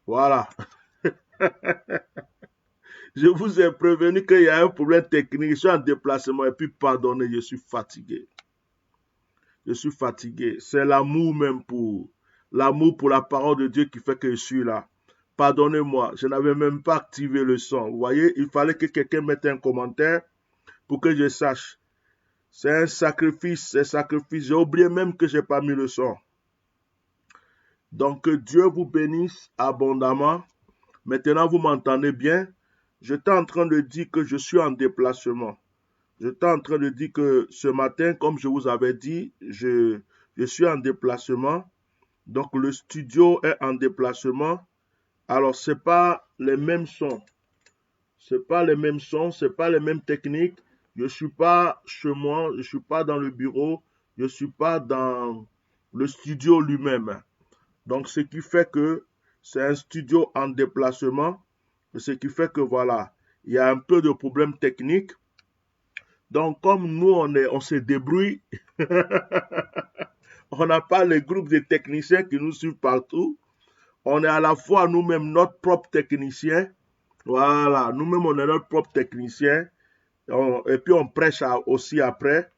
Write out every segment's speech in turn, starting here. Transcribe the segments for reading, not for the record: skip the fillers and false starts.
Voilà. Je vous ai prévenu qu'il y a un problème technique. Je suis en déplacement et puis pardonnez, je suis fatigué. Je suis fatigué. C'est l'amour pour la parole de Dieu qui fait que je suis là. Pardonnez-moi, je n'avais même pas activé le son. Vous voyez, il fallait que quelqu'un mette un commentaire pour que je sache. C'est un sacrifice, c'est un sacrifice. J'ai oublié même que je n'ai pas mis le son. Donc, que Dieu vous bénisse abondamment. Maintenant, vous m'entendez bien. J'étais en train de dire que je suis en déplacement. J'étais en train de dire que ce matin, comme je vous avais dit, je suis en déplacement. Donc, le studio est en déplacement. Alors, ce n'est pas les mêmes sons. Ce n'est pas les mêmes sons, ce n'est pas les mêmes techniques. Je ne suis pas chez moi, je ne suis pas dans le bureau, je ne suis pas dans le studio lui-même. Donc, ce qui fait que c'est un studio en déplacement. Ce qui fait que voilà, il y a un peu de problèmes techniques. Donc, comme nous, on se débrouille, on n'a pas les groupes de techniciens qui nous suivent partout. On est à la fois nous-mêmes notre propre technicien. Voilà, nous-mêmes, on est notre propre technicien. Et puis, on prêche aussi après.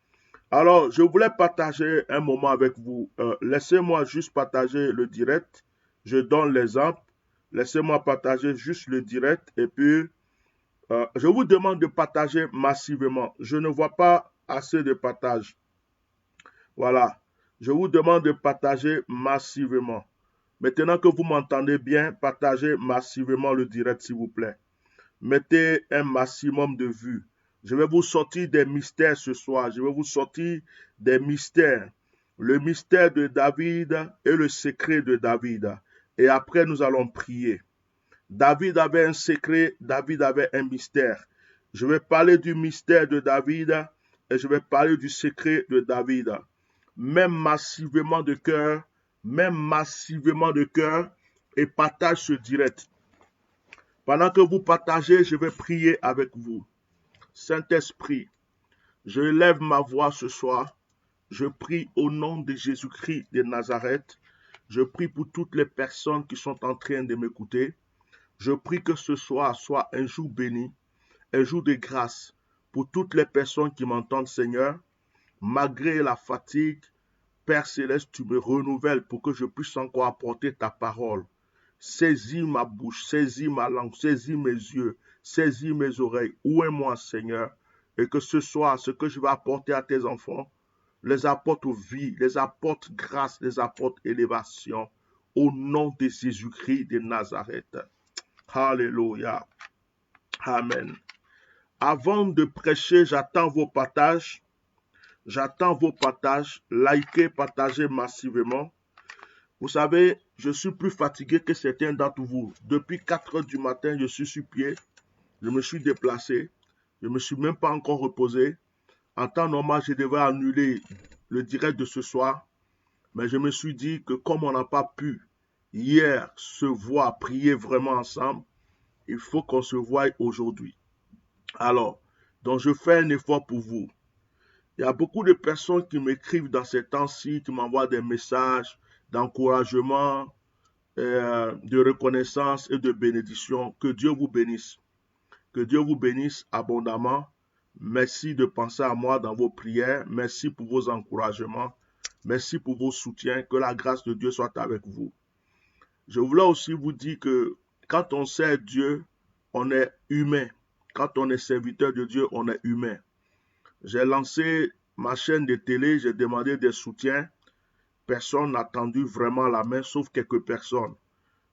Alors, je voulais partager un moment avec vous. Laissez-moi juste partager le direct. Je donne l'exemple. Laissez-moi partager juste le direct. Et puis, je vous demande de partager massivement. Je ne vois pas assez de partage. Voilà. Je vous demande de partager massivement. Maintenant que vous m'entendez bien, partagez massivement le direct, s'il vous plaît. Mettez un maximum de vues. Je vais vous sortir des mystères ce soir. Je vais vous sortir des mystères. Le mystère de David et le secret de David. Et après, nous allons prier. David avait un secret, David avait un mystère. Je vais parler du mystère de David et je vais parler du secret de David. Même massivement de cœur et partage ce direct. Pendant que vous partagez, je vais prier avec vous. Saint-Esprit, je lève ma voix ce soir. Je prie au nom de Jésus-Christ de Nazareth. Je prie pour toutes les personnes qui sont en train de m'écouter. Je prie que ce soir soit un jour béni, un jour de grâce pour toutes les personnes qui m'entendent, Seigneur. Malgré la fatigue, Père Céleste, tu me renouvelles pour que je puisse encore apporter ta parole. Saisis ma bouche, saisis ma langue, saisis mes yeux, saisis mes oreilles. Où est moi, Seigneur? Et que ce soir, ce que je vais apporter à tes enfants, les apporte vie, les apporte grâce, les apporte élévation. Au nom de Jésus-Christ de Nazareth. Alléluia. Amen. Avant de prêcher, j'attends vos partages. J'attends vos partages. Likez, partagez massivement. Vous savez, je suis plus fatigué que certains d'entre vous. Depuis 4 heures du matin, je suis sur pied. Je me suis déplacé. Je ne me suis même pas encore reposé. En temps normal, je devais annuler le direct de ce soir. Mais je me suis dit que comme on n'a pas pu hier se voir, prier vraiment ensemble, il faut qu'on se voie aujourd'hui. Alors, donc je fais un effort pour vous. Il y a beaucoup de personnes qui m'écrivent dans ces temps-ci, qui m'envoient des messages d'encouragement, de reconnaissance et de bénédiction. Que Dieu vous bénisse. Que Dieu vous bénisse abondamment. Merci de penser à moi dans vos prières. Merci pour vos encouragements. Merci pour vos soutiens. Que la grâce de Dieu soit avec vous. Je voulais aussi vous dire que quand on sert Dieu, on est humain. Quand on est serviteur de Dieu, on est humain. J'ai lancé ma chaîne de télé, j'ai demandé des soutiens. Personne n'a tendu vraiment la main, sauf quelques personnes.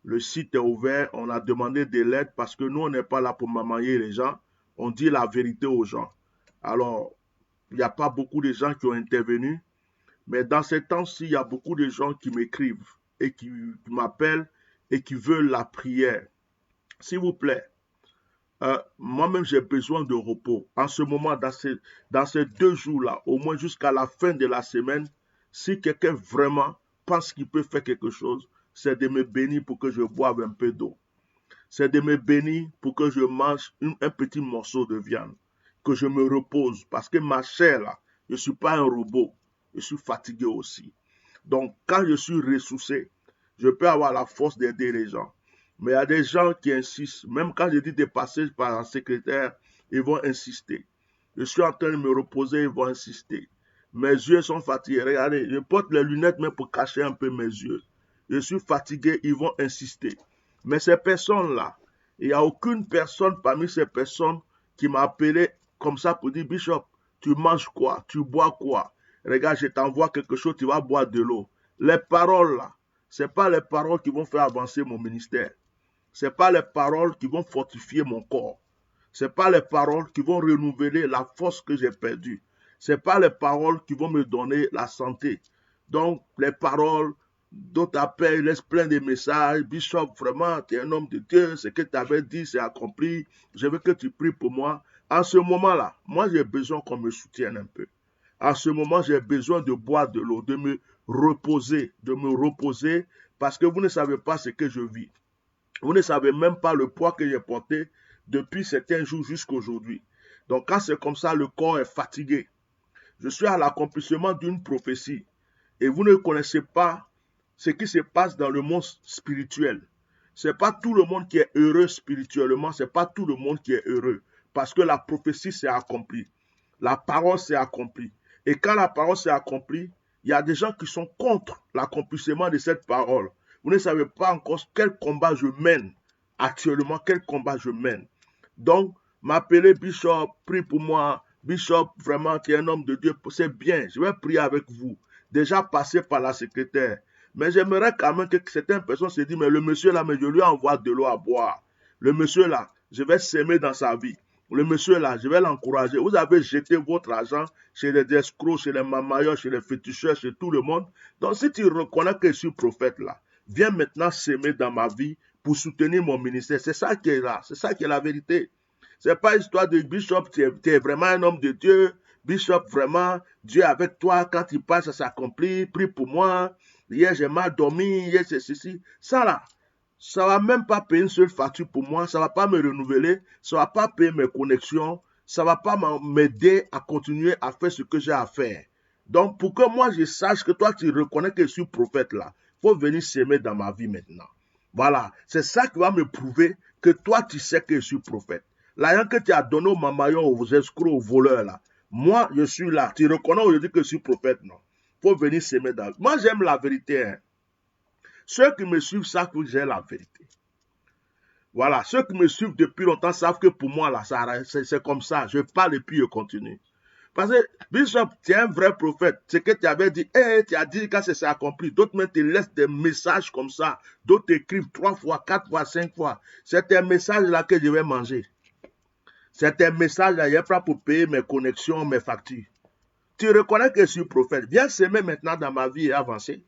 Le site est ouvert, on a demandé de l'aide parce que nous, on n'est pas là pour mamailler les gens. On dit la vérité aux gens. Alors, il n'y a pas beaucoup de gens qui ont intervenu, mais dans ces temps-ci, il y a beaucoup de gens qui m'écrivent et qui m'appellent et qui veulent la prière. S'il vous plaît, moi-même, j'ai besoin de repos. En ce moment, dans ces 2 jours-là, au moins jusqu'à la fin de la semaine, si quelqu'un vraiment pense qu'il peut faire quelque chose, c'est de me bénir pour que je boive un peu d'eau. C'est de me bénir pour que je mange un petit morceau de viande, que je me repose. Parce que ma chair, là, je ne suis pas un robot. Je suis fatigué aussi. Donc, quand je suis ressourcé, je peux avoir la force d'aider les gens. Mais il y a des gens qui insistent. Même quand je dis des passages par un secrétaire, ils vont insister. Je suis en train de me reposer, ils vont insister. Mes yeux sont fatigués. Regardez, je porte les lunettes même pour cacher un peu mes yeux. Je suis fatigué, ils vont insister. Mais ces personnes-là, il n'y a aucune personne parmi ces personnes qui m'a appelé comme ça pour dire, Bishop, tu manges quoi? Tu bois quoi? Regarde, je t'envoie quelque chose, tu vas boire de l'eau. Les paroles là, ce n'est pas les paroles qui vont faire avancer mon ministère. Ce n'est pas les paroles qui vont fortifier mon corps. Ce n'est pas les paroles qui vont renouveler la force que j'ai perdue. Ce n'est pas les paroles qui vont me donner la santé. Donc, les paroles, d'autres appellent, laissent plein de messages. Bishop, vraiment, tu es un homme de Dieu. Ce que tu avais dit, c'est accompli. Je veux que tu pries pour moi. En ce moment-là, moi, j'ai besoin qu'on me soutienne un peu. En ce moment, j'ai besoin de boire de l'eau, de me reposer, parce que vous ne savez pas ce que je vis. Vous ne savez même pas le poids que j'ai porté depuis certains jours jusqu'à aujourd'hui. Donc, quand c'est comme ça, le corps est fatigué. Je suis à l'accomplissement d'une prophétie et vous ne connaissez pas ce qui se passe dans le monde spirituel. Ce n'est pas tout le monde qui est heureux spirituellement, ce n'est pas tout le monde qui est heureux parce que la prophétie s'est accomplie. La parole s'est accomplie. Et quand la parole s'est accomplie, il y a des gens qui sont contre l'accomplissement de cette parole. Vous ne savez pas encore quel combat je mène actuellement, quel combat je mène. Donc, m'appeler Bishop, prie pour moi. Bishop, vraiment, tu es un homme de Dieu, c'est bien, je vais prier avec vous. Déjà passé par la secrétaire. Mais j'aimerais quand même que certaines personnes se disent, mais le monsieur là, mais je lui envoie de l'eau à boire. Le monsieur là, je vais s'aimer dans sa vie. Le monsieur là, je vais l'encourager. Vous avez jeté votre argent chez les escrocs, chez les mamailleurs, chez les féticheurs, chez tout le monde. Donc si tu reconnais que je suis prophète là, viens maintenant s'aimer dans ma vie pour soutenir mon ministère. C'est ça qui est là, c'est ça qui est la vérité. Ce n'est pas histoire de Bishop, tu es vraiment un homme de Dieu. Bishop, vraiment, Dieu est avec toi. Quand il passe, ça s'accomplit. Prie pour moi. Hier, j'ai mal dormi. Hier, c'est ceci. Ça là, ça ne va même pas payer une seule facture pour moi. Ça ne va pas me renouveler. Ça ne va pas payer mes connexions. Ça ne va pas m'aider à continuer à faire ce que j'ai à faire. Donc, pour que moi, je sache que toi, tu reconnais que je suis prophète là, il faut venir s'aimer dans ma vie maintenant. Voilà. C'est ça qui va me prouver que toi, tu sais que je suis prophète. L'argent que tu as donné aux mamaillons, aux escrocs, aux voleurs là, moi, je suis là. Tu reconnais aujourd'hui que je suis prophète, non? Il faut venir s'aimer dans. Moi, j'aime la vérité. Hein. Ceux qui me suivent savent que j'ai la vérité. Voilà. Ceux qui me suivent depuis longtemps savent que pour moi, là, c'est comme ça. Je parle et puis je continue. Parce que, Bishop, tu es un vrai prophète. Ce que tu avais dit, tu as dit quand c'est accompli. D'autres même te laissent des messages comme ça. D'autres écrivent 3 fois, 4 fois, 5 fois. C'est un message là que je vais manger. C'est un message là, il n'y a pas pour payer mes connexions, mes factures. Tu reconnais que je suis prophète. Viens s'aimer maintenant dans ma vie et avancer.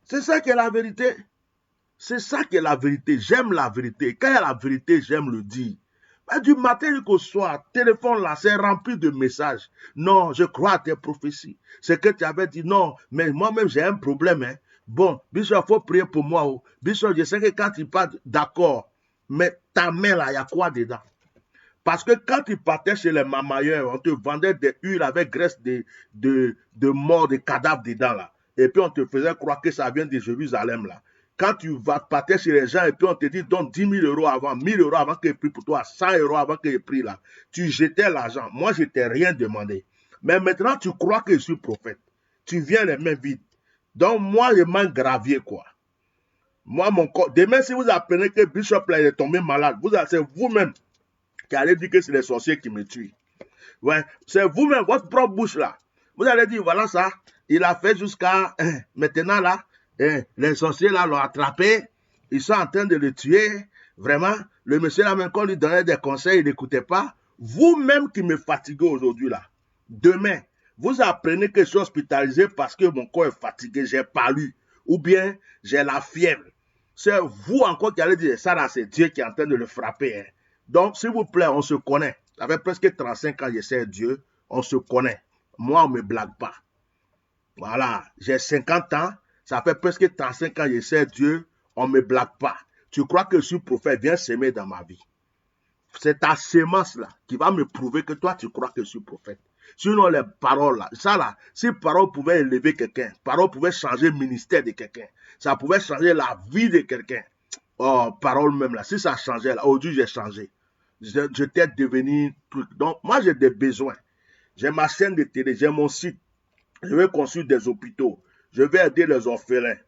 C'est ça qui est la vérité. C'est ça qui est la vérité. J'aime la vérité. Quand il y a la vérité, j'aime le dire. Du matin jusqu'au soir, téléphone là, c'est rempli de messages. Non, je crois à tes prophéties. C'est que tu avais dit non, mais moi-même j'ai un problème. Hein. Bon, Bishop, il faut prier pour moi. Oh. Bishop, je sais que quand tu parles, d'accord, mais ta main là, il y a quoi dedans? Parce que quand tu partais chez les mamailleurs, on te vendait des huiles avec graisse de mort, de cadavres dedans là. Et puis on te faisait croire que ça vient de Jérusalem là. Quand tu partais chez les gens et puis on te dit donne 10 000 euros avant, 1 000 euros avant qu'il ait pris pour toi, 100 euros avant qu'il ait pris là. Tu jetais l'argent. Moi, je t'ai rien demandé. Mais maintenant, tu crois que je suis prophète. Tu viens les mains vides. Donc moi, je m'en gravier quoi. Moi, mon corps. Demain, si vous apprenez que Bishop là, il est tombé malade, c'est vous-même qui allez dire que c'est les sorciers qui me tuent. Ouais, c'est vous-même, votre propre bouche là. Vous allez dire, voilà ça, il a fait jusqu'à maintenant là, les sorciers là l'ont attrapé, ils sont en train de le tuer. Vraiment, le monsieur là, même quand on lui donnait des conseils, il n'écoutait pas. Vous-même qui me fatiguez aujourd'hui là, demain, vous apprenez que je suis hospitalisé parce que mon corps est fatigué, j'ai palu, ou bien j'ai la fièvre. C'est vous encore qui allez dire, ça là, c'est Dieu qui est en train de le frapper. Hein. Donc, s'il vous plaît, on se connaît. Ça fait presque 35 ans que je sais Dieu. On se connaît. Moi, on ne me blague pas. Voilà. J'ai 50 ans. Ça fait presque 35 ans que je sais Dieu. On ne me blague pas. Tu crois que je suis prophète? Viens s'aimer dans ma vie. C'est ta sémence là qui va me prouver que toi, tu crois que je suis prophète. Sinon, les paroles là, ça là, si parole pouvait élever quelqu'un, parole pouvait changer le ministère de quelqu'un, ça pouvait changer la vie de quelqu'un. Oh, parole même là, si ça changeait là, aujourd'hui j'ai changé. J'étais devenu truc. Donc, moi j'ai des besoins. J'ai ma chaîne de télé, j'ai mon site. Je vais construire des hôpitaux. Je vais aider les orphelins.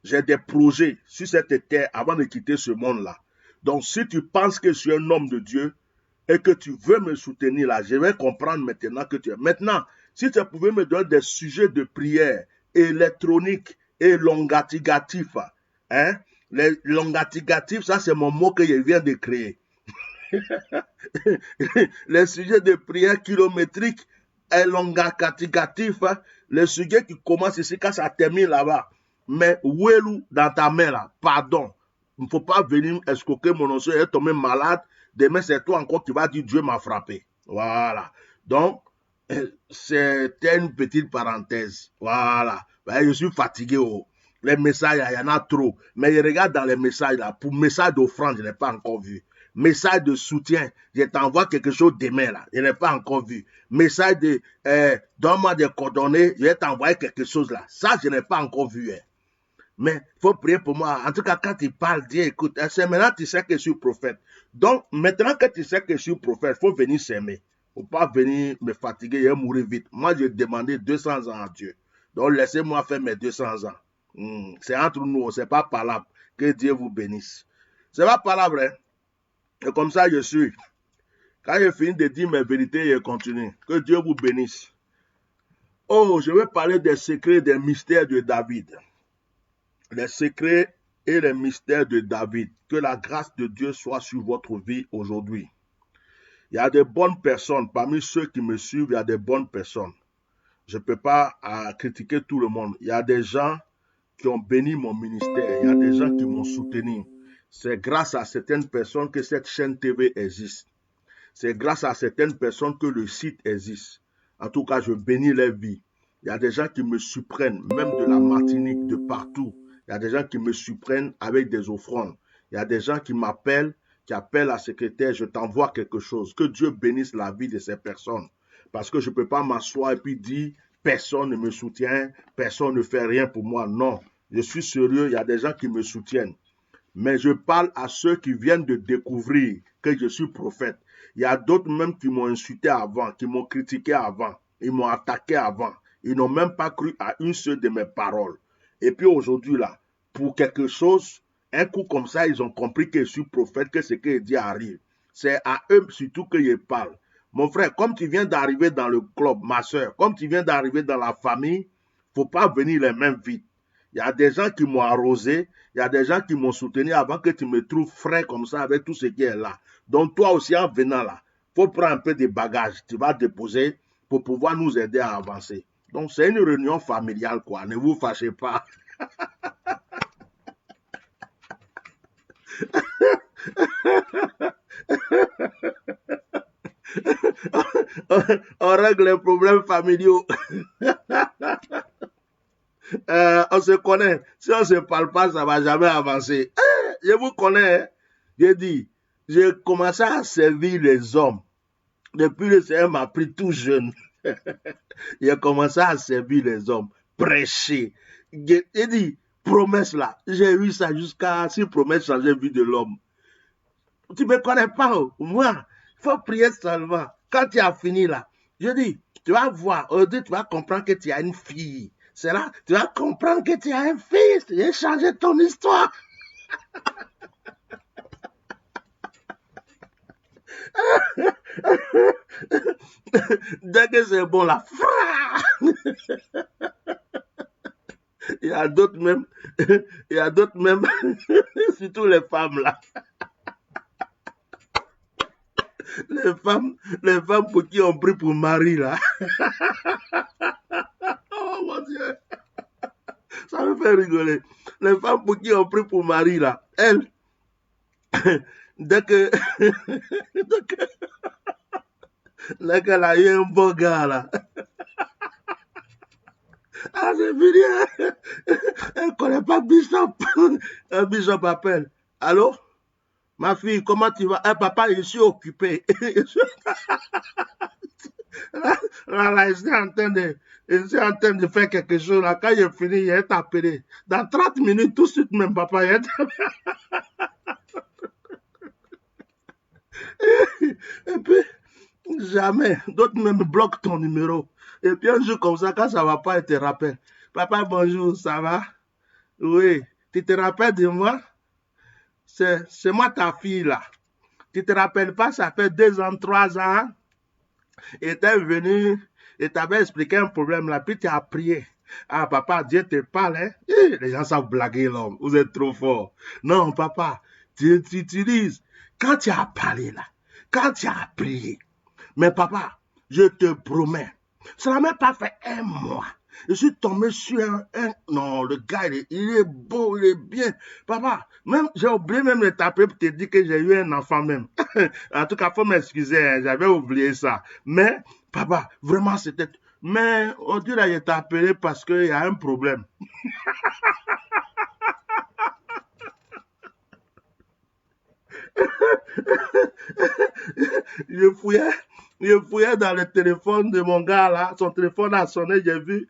J'ai des projets sur cette terre avant de quitter ce monde-là. Donc, si tu penses que je suis un homme de Dieu et que tu veux me soutenir là, je vais comprendre maintenant que tu es. Maintenant, si tu pouvais me donner des sujets de prière électroniques et longatigatifs, hein? Les longatigatifs, ça c'est mon mot que je viens de créer. Les sujets de prière kilométriques et longatigatifs, les sujets qui commencent ici quand ça termine là-bas. Mais Ouelou dans ta main là, pardon. Il ne faut pas venir escroquer mon nom, est tombé malade. Demain, c'est toi encore qui vas dire Dieu m'a frappé. Voilà. Donc, c'était une petite parenthèse. Voilà. Je suis fatigué. Oh. Les messages, il y en a trop. Mais je regarde dans les messages là. Pour message d'offrande, je n'ai pas encore vu. Message de soutien, je t'envoie quelque chose demain là. Je n'ai pas encore vu. Message de donne-moi des coordonnées, je vais t'envoyer quelque chose là. Ça, je n'ai pas encore vu. Hein. Mais il faut prier pour moi. En tout cas, quand il parle, dis écoute, c'est maintenant que tu sais que je suis prophète. Donc, maintenant que tu sais que je suis prophète, il faut venir s'aimer. Il ne faut pas venir me fatiguer et mourir vite. Moi, j'ai demandé 200 ans à Dieu. Donc, laissez-moi faire mes 200 ans. C'est entre nous, c'est pas parlable. Que Dieu vous bénisse. C'est pas parlable, hein? Et comme ça, je suis. Quand j'ai fini de dire mes vérités, je continue. Que Dieu vous bénisse. Oh, je vais parler des secrets, des mystères de David. Les secrets et les mystères de David. Que la grâce de Dieu soit sur votre vie aujourd'hui. Il y a des bonnes personnes. Parmi ceux qui me suivent, il y a des bonnes personnes. Je ne peux pas critiquer tout le monde. Il y a des gens qui ont béni mon ministère. Il y a des gens qui m'ont soutenu. C'est grâce à certaines personnes que cette chaîne TV existe. C'est grâce à certaines personnes que le site existe. En tout cas, je bénis leur vie. Il y a des gens qui me surprennent, même de la Martinique, de partout. Il y a des gens qui me surprennent avec des offrandes. Il y a des gens qui m'appellent, qui appellent la secrétaire, je t'envoie quelque chose. Que Dieu bénisse la vie de ces personnes. Parce que je ne peux pas m'asseoir et puis dire, personne ne me soutient, personne ne fait rien pour moi. Non, je suis sérieux, il y a des gens qui me soutiennent. Mais je parle à ceux qui viennent de découvrir que je suis prophète. Il y a d'autres même qui m'ont insulté avant, qui m'ont critiqué avant, ils m'ont attaqué avant. Ils n'ont même pas cru à une seule de mes paroles. Et puis aujourd'hui là, pour quelque chose, un coup comme ça, ils ont compris que je suis prophète, que ce que je dis arrive. C'est à eux surtout que je parle. Mon frère, comme tu viens d'arriver dans le club, ma soeur, comme tu viens d'arriver dans la famille, il ne faut pas venir les mains vides. Il y a des gens qui m'ont arrosé, il y a des gens qui m'ont soutenu avant que tu me trouves frais comme ça avec tout ce qui est là. Donc toi aussi en venant là, il faut prendre un peu de bagages, tu vas déposer pour pouvoir nous aider à avancer. Donc c'est une réunion familiale quoi, ne vous fâchez pas. On règle les problèmes familiaux. On se connaît. Si on ne se parle pas, ça ne va jamais avancer. Je vous connais. J'ai dit, j'ai commencé à servir les hommes. Depuis le Seigneur m'a pris tout jeune. J'ai commencé à servir les hommes, prêcher. J'ai dit, promesse là. J'ai eu ça jusqu'à si promesse changer la vie de l'homme. Tu ne me connais pas, moi. Il faut prier seulement. Quand tu as fini là, je dis, tu vas voir, aujourd'hui tu vas comprendre que tu as une fille. C'est là, tu vas comprendre que tu as un fils. J'ai changé ton histoire. Dès que c'est bon là, il y a d'autres même, surtout les femmes là. Les femmes pour qui on prie pour Marie là. Oh mon Dieu. Ça me fait rigoler. Les femmes pour qui on prie pour Marie là, elles, dès qu'elle a eu un beau gars là. Ah, c'est fini. Elle ne connaît pas Bishop. Bishop appelle. Allô? Ma fille, comment tu vas? Papa, je suis occupé. Là, je suis en train de faire quelque chose. Là, quand j'ai fini, il est appelé. Dans 30 minutes, tout de suite, même papa, il est Et puis, jamais. D'autres même bloquent ton numéro. Et puis, un jour comme ça, quand ça ne va pas, ils te rappellent. Papa, bonjour, ça va? Oui. Tu te rappelles de moi? C'est moi ta fille, là. Tu te rappelles pas, ça fait 2 ans, 3 ans. Et tu es venu et tu avais expliqué un problème là, puis tu as prié. Ah, papa, Dieu te parle, hein? Les gens savent blaguer, l'homme. Vous êtes trop fort. Non, papa, tu utilises. Quand tu as parlé là, quand tu as prié, mais papa, je te promets, ça n'a même pas fait 1 mois. Je suis tombé sur non, le gars, il est beau, il est bien. Papa, même, j'ai oublié même de t'appeler pour te dire que j'ai eu un enfant même. En tout cas, faut m'excuser, hein, j'avais oublié ça. Mais, papa, vraiment, c'était... Mais, on dit là, je t'ai appelé parce qu'il y a un problème. je fouillais dans le téléphone de mon gars là, son téléphone a sonné, j'ai vu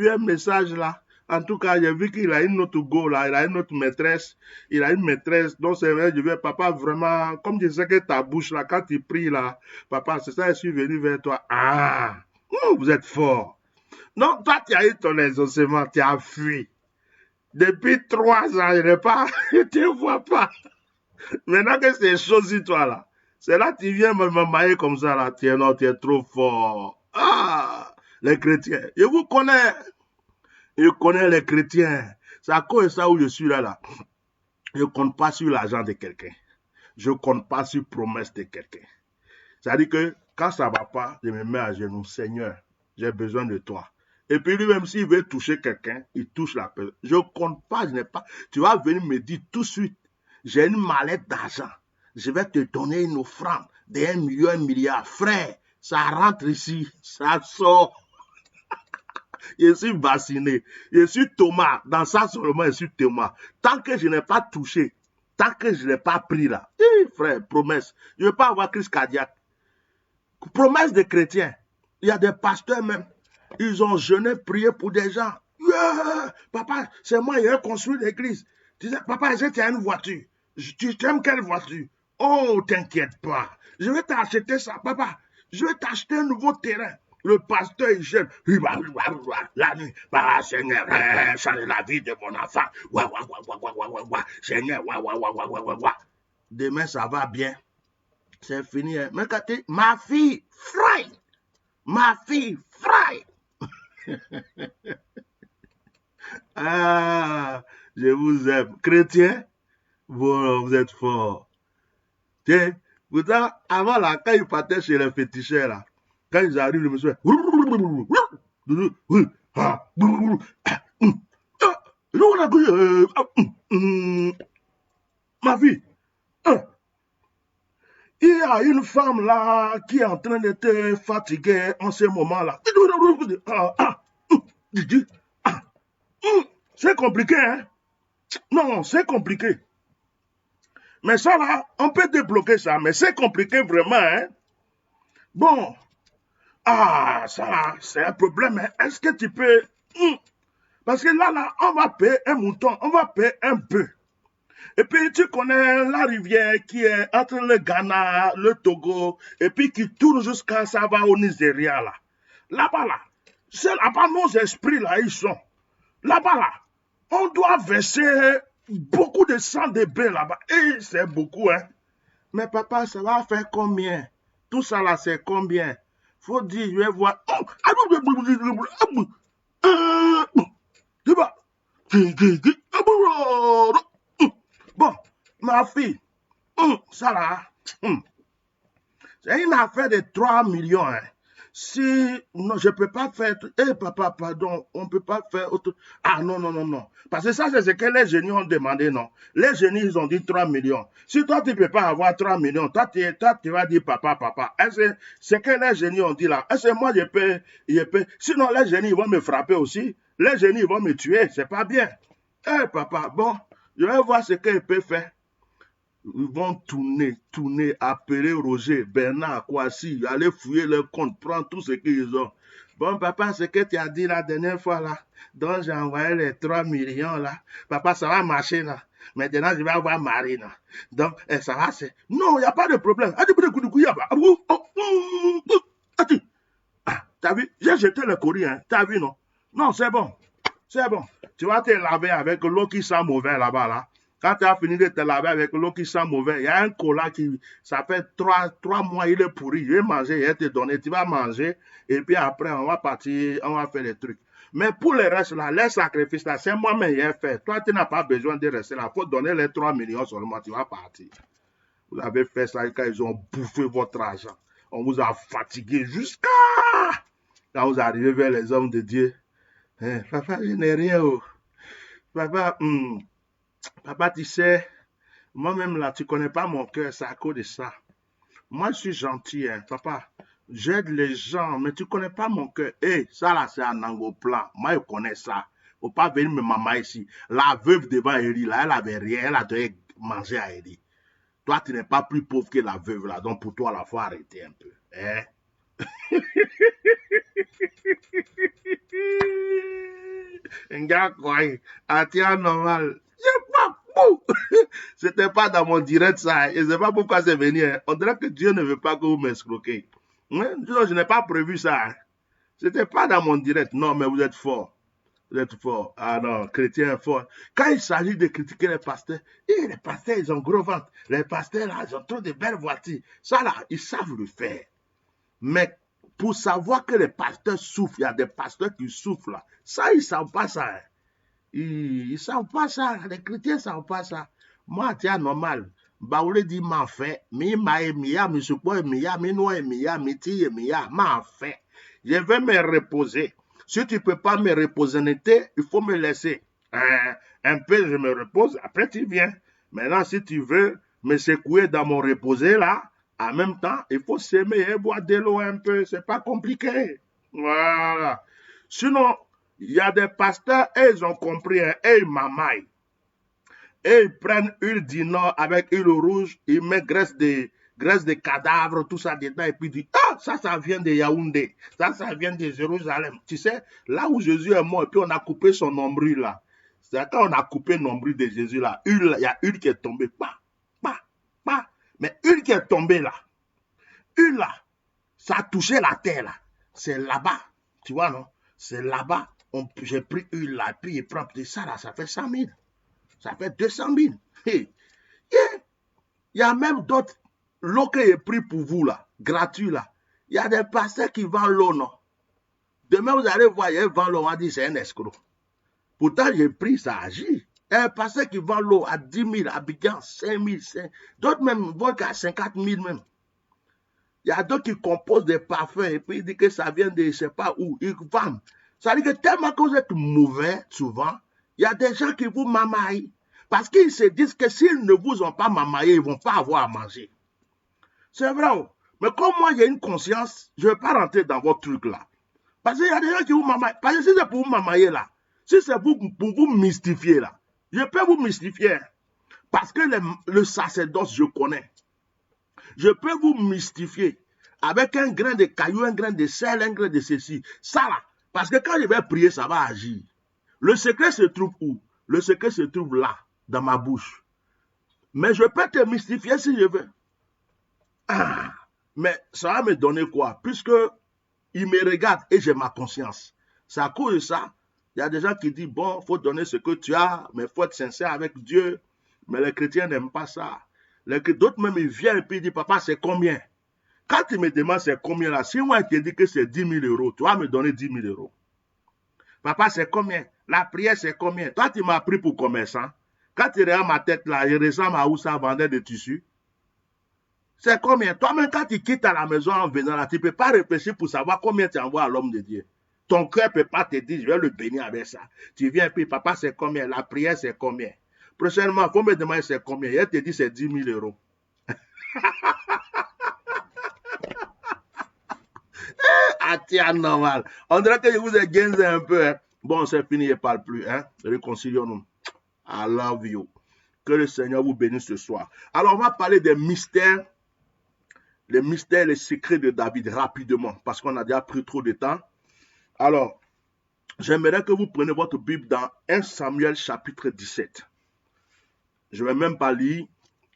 un message là. En tout cas, j'ai vu qu'il a une autre go là, il a une autre maîtresse, il a une maîtresse, donc c'est vrai, je vais, papa, vraiment, comme je sais que ta bouche là, quand tu pries là, papa, c'est ça, je suis venu vers toi. Ah, vous êtes fort. Non, toi, tu as eu ton exaucement, tu as fui. Depuis 3 ans, je n'ai pas, je ne te vois pas. Maintenant que c'est choisi toi là, c'est là que tu viens me mailler comme ça là. Tiens, non, tu es trop fort. Ah, les chrétiens. Je connais les chrétiens. C'est à cause de ça où je suis là. Je ne compte pas sur l'argent de quelqu'un. Je ne compte pas sur promesse de quelqu'un. C'est-à-dire que quand ça ne va pas, je me mets à genoux. Seigneur, j'ai besoin de toi. Et puis lui-même, s'il veut toucher quelqu'un, il touche la personne. Je ne compte pas, je n'ai pas. Tu vas venir me dire tout de suite, j'ai une mallette d'argent. Je vais te donner une offrande de 1 million, 1 milliard. Frère, ça rentre ici, ça sort. Je suis vacciné. Je suis Thomas. Dans ça seulement, je suis Thomas. Tant que je n'ai pas touché, tant que je n'ai pas pris là, frère, promesse. Je ne veux pas avoir crise cardiaque. Promesse des chrétiens. Il y a des pasteurs même. Ils ont jeûné, prié pour des gens. Yeah, papa, c'est moi, qui ai construit l'église. Tu sais, papa, j'ai une voiture. Tu aimes quelle voiture? Oh, t'inquiète pas. Je vais t'acheter ça, papa. Je vais t'acheter un nouveau terrain. Le pasteur, il gêne. La nuit, bah, Seigneur, change la vie de mon enfant. Seigneur, demain, ça va bien. C'est fini. Mais quand ma fille, fry. Ma fille, fry. Ah, je vous aime. Chrétien, vous êtes forts. Tiens, pourtant, avant là, quand ils partaient chez les féticheurs là, quand ils arrivent, le monsieur ma fille, il y a une femme là qui est en train de te fatiguer en ce moment là. C'est compliqué, hein? Non, c'est compliqué. Mais ça là, on peut débloquer ça, mais c'est compliqué vraiment, hein? Bon, ça là, c'est un problème, hein? Est-ce que tu peux... Parce que là, on va payer un mouton, on va payer un peu. Et puis, tu connais la rivière qui est entre le Ghana, le Togo, et puis qui tourne jusqu'à ça va au Nigeria, là. Là-bas, là. C'est là-bas nos esprits, là, ils sont. Là-bas, là. On doit verser beaucoup de sang de bœuf là-bas. Et c'est beaucoup, hein. Mais papa, ça va faire combien? Tout ça, là, c'est combien? Faut dire, je vais voir. Bon, ma fille, ça là, c'est une affaire de 3 millions. Hein. Si, non, je ne peux pas faire, papa, pardon, on ne peut pas faire autre. Ah non, non, non, non. Parce que ça, c'est ce que les génies ont demandé, non. Les génies, ils ont dit 3 millions. Si toi, tu ne peux pas avoir 3 millions, toi, tu vas dire papa, papa. C'est que les génies ont dit là. Est-ce que moi, je peux. Sinon, les génies, ils vont me frapper aussi. Les génies, ils vont me tuer. C'est pas bien. Papa, bon, je vais voir ce qu'ils peuvent faire. Ils vont tourner, appeler Roger, Bernard, Kwasi, aller fouiller leur compte, prendre tout ce qu'ils ont. Bon, papa, ce que tu as dit la dernière fois là, donc j'ai envoyé les 3 millions là. Papa, ça va marcher là. Maintenant, je vais avoir Marie là. Donc, ça va, c'est. Non, il n'y a pas de problème. T'as vu? J'ai jeté le courrier, hein. T'as vu, non? Non, c'est bon. C'est bon. Tu vas te laver avec l'eau qui sent mauvais là-bas là. Quand tu as fini de te laver avec l'eau qui sent mauvais, il y a un cola qui, ça fait 3 mois, il est pourri. Je vais manger, je vais te donner, tu vas manger, et puis après, on va partir, on va faire les trucs. Mais pour le reste, là, les sacrifices, là, c'est moi-même qui ai fait. Toi, tu n'as pas besoin de rester là. Il faut donner les 3 millions seulement, tu vas partir. Vous avez fait ça quand ils ont bouffé votre argent. On vous a fatigué jusqu'à... Quand vous arrivez vers les hommes de Dieu, hein, papa, je n'ai rien. Oh. Papa, papa, tu sais, moi-même là, tu ne connais pas mon cœur, c'est à cause de ça. Moi, je suis gentil, hein, papa. J'aide les gens, mais tu ne connais pas mon cœur. Hé, ça là, c'est un angoplan. Moi, je connais ça. Faut pas venir me maman ici. La veuve devant Eli, là, elle avait rien, elle a dû manger à Eli. Toi, tu n'es pas plus pauvre que la veuve là, donc pour toi, il faut arrêter un peu. Hein? Un gars quoi, tiens, normal. C'est pas fou. C'était pas dans mon direct ça. Et c'est pas pourquoi c'est venu. Hein. On dirait que Dieu ne veut pas que vous m'escroquez. Hein? Je n'ai pas prévu ça. Hein. C'était pas dans mon direct. Non, mais vous êtes fort. Vous êtes fort. Ah non, chrétien fort. Quand il s'agit de critiquer les pasteurs, les pasteurs, ils ont gros ventre. Les pasteurs, là, ils ont trop de belles voitures. Ça, là, ils savent le faire. Mais pour savoir que les pasteurs souffrent, il y a des pasteurs qui souffrent là. Ça, ils ne savent pas ça. Hein. Ils ne savent pas ça. Les chrétiens ne savent pas ça. Moi, tiens, normal. Baoulé dit, m'en fait. Mi ma mia, mi suppos mia, mi noa mia, mi ti mia, m'en fait. Je vais me reposer. Si tu ne peux pas me reposer en été, il faut me laisser. Un peu, je me repose. Après, tu viens. Maintenant, si tu veux me secouer dans mon reposé là, en même temps, il faut s'aimer et boire de l'eau un peu. C'est pas compliqué. Voilà. Sinon, il y a des pasteurs, et ils ont compris, hein, et ils mamaillent. Et ils prennent huile d'inor avec huile rouge, ils mettent graisse de cadavres, tout ça dedans, et puis ils disent, ah, ça vient de Yaoundé, ça vient de Jérusalem. Tu sais, là où Jésus est mort, et puis on a coupé son nombril là. C'est quand on a coupé le nombril de Jésus là, il y a une qui est tombée, pas. Mais une qui est tombée là, une là, ça a touché la terre là. C'est là-bas, tu vois non? C'est là-bas, j'ai pris une là, puis il prend ça là, ça fait 100 000. Ça fait 200 000. Hey. Yeah. Il y a même d'autres, l'eau qui est pris pour vous là, gratuit là. Il y a des pasteurs qui vendent l'eau, non? Demain, vous allez voir, ils vendent l'eau, on va dire c'est un escroc. Pourtant, j'ai pris, ça agit. Un pasteur qui vend l'eau à 10 000, à Abidjan, 5 000, d'autres même vont à 50 000 même. Il y a d'autres qui composent des parfums et puis ils disent que ça vient de je ne sais pas où. Ils vendent. Ça veut dire que tellement que vous êtes mauvais, souvent, il y a des gens qui vous mamaillent. Parce qu'ils se disent que s'ils ne vous ont pas mamaillé, ils ne vont pas avoir à manger. C'est vrai. Mais comme moi, j'ai une conscience, je ne vais pas rentrer dans votre truc là. Parce qu'il y a des gens qui vous mamaillent. Parce que si c'est pour vous mamailler là, si c'est pour vous mystifier là, je peux vous mystifier. Parce que le sacerdoce, je connais. Je peux vous mystifier avec un grain de caillou, un grain de sel, un grain de ceci. Ça là, parce que quand je vais prier, ça va agir. Le secret se trouve où? Le secret se trouve là, dans ma bouche. Mais je peux te mystifier si je veux. Ah, mais ça va me donner quoi? Puisque il me regarde et j'ai ma conscience. C'est à cause de ça. Il y a des gens qui disent, bon, il faut donner ce que tu as, mais il faut être sincère avec Dieu. Mais les chrétiens n'aiment pas ça. D'autres même, ils viennent et puis ils disent, papa, c'est combien? Quand tu me demandes c'est combien là, si moi je te dis que c'est 10 000 euros, tu vas me donner 10 000 euros. Papa, c'est combien? La prière, c'est combien? Toi, tu m'as pris pour commerçant. Quand tu regardes ma tête là, je ressemble à où ça vendait de tissus. C'est combien? Toi-même, quand tu quittes à la maison en venant là, tu ne peux pas réfléchir pour savoir combien tu envoies à l'homme de Dieu. Ton cœur ne peut pas te dire, je vais le bénir avec ça. Tu viens, puis papa, c'est combien? La prière, c'est combien? Prochainement, il faut me demander c'est combien. Il te dit c'est 10 000 euros. Ah, tiens, normal. On dirait que je vous ai gainé un peu. Hein. Bon, c'est fini, je ne parle plus. Hein. Réconcilions-nous. I love you. Que le Seigneur vous bénisse ce soir. Alors, on va parler des mystères, les secrets de David rapidement, parce qu'on a déjà pris trop de temps. Alors, j'aimerais que vous preniez votre Bible dans 1 Samuel chapitre 17. Je ne vais même pas lire.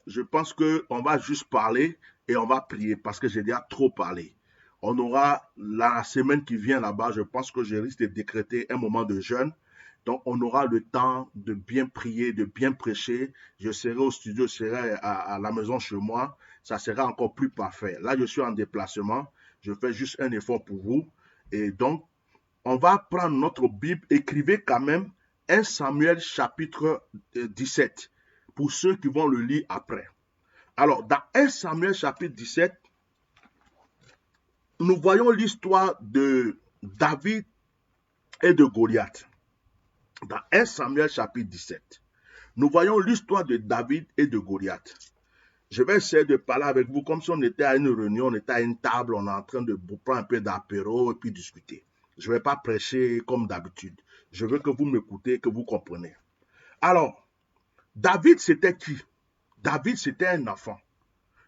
Je pense qu'on va juste parler et on va prier parce que j'ai déjà trop parlé. On aura la semaine qui vient là-bas, je pense que je risque de décréter un moment de jeûne. Donc, on aura le temps de bien prier, de bien prêcher. Je serai au studio, je serai à la maison chez moi. Ça sera encore plus parfait. Là, je suis en déplacement. Je fais juste un effort pour vous. Et donc, on va prendre notre Bible. Écrivez quand même 1 Samuel chapitre 17 pour ceux qui vont le lire après. Alors, dans 1 Samuel chapitre 17, nous voyons l'histoire de David et de Goliath. Dans 1 Samuel chapitre 17, nous voyons l'histoire de David et de Goliath. Je vais essayer de parler avec vous comme si on était à une réunion, on était à une table, on est en train de prendre un peu d'apéro et puis discuter. Je ne vais pas prêcher comme d'habitude. Je veux que vous m'écoutez, que vous compreniez. Alors, David, c'était qui? David, c'était un enfant.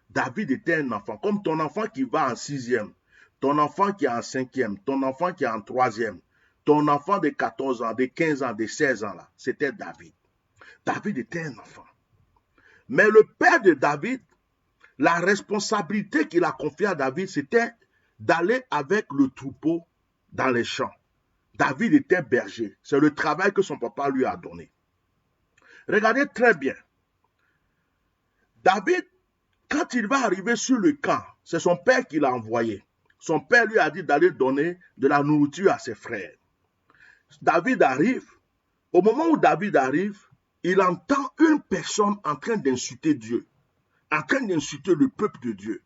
David était un enfant, comme ton enfant qui va en 6e, ton enfant qui est en 5e, ton enfant qui est en 3e, ton enfant de 14 ans, de 15 ans, de 16 ans, là, c'était David. David était un enfant. Mais le père de David, la responsabilité qu'il a confiée à David, c'était d'aller avec le troupeau dans les champs. David était berger. C'est le travail que son papa lui a donné. Regardez très bien. David, quand il va arriver sur le camp, c'est son père qui l'a envoyé. Son père lui a dit d'aller donner de la nourriture à ses frères. David arrive. Au moment où David arrive, il entend une personne en train d'insulter Dieu, en train d'insulter le peuple de Dieu.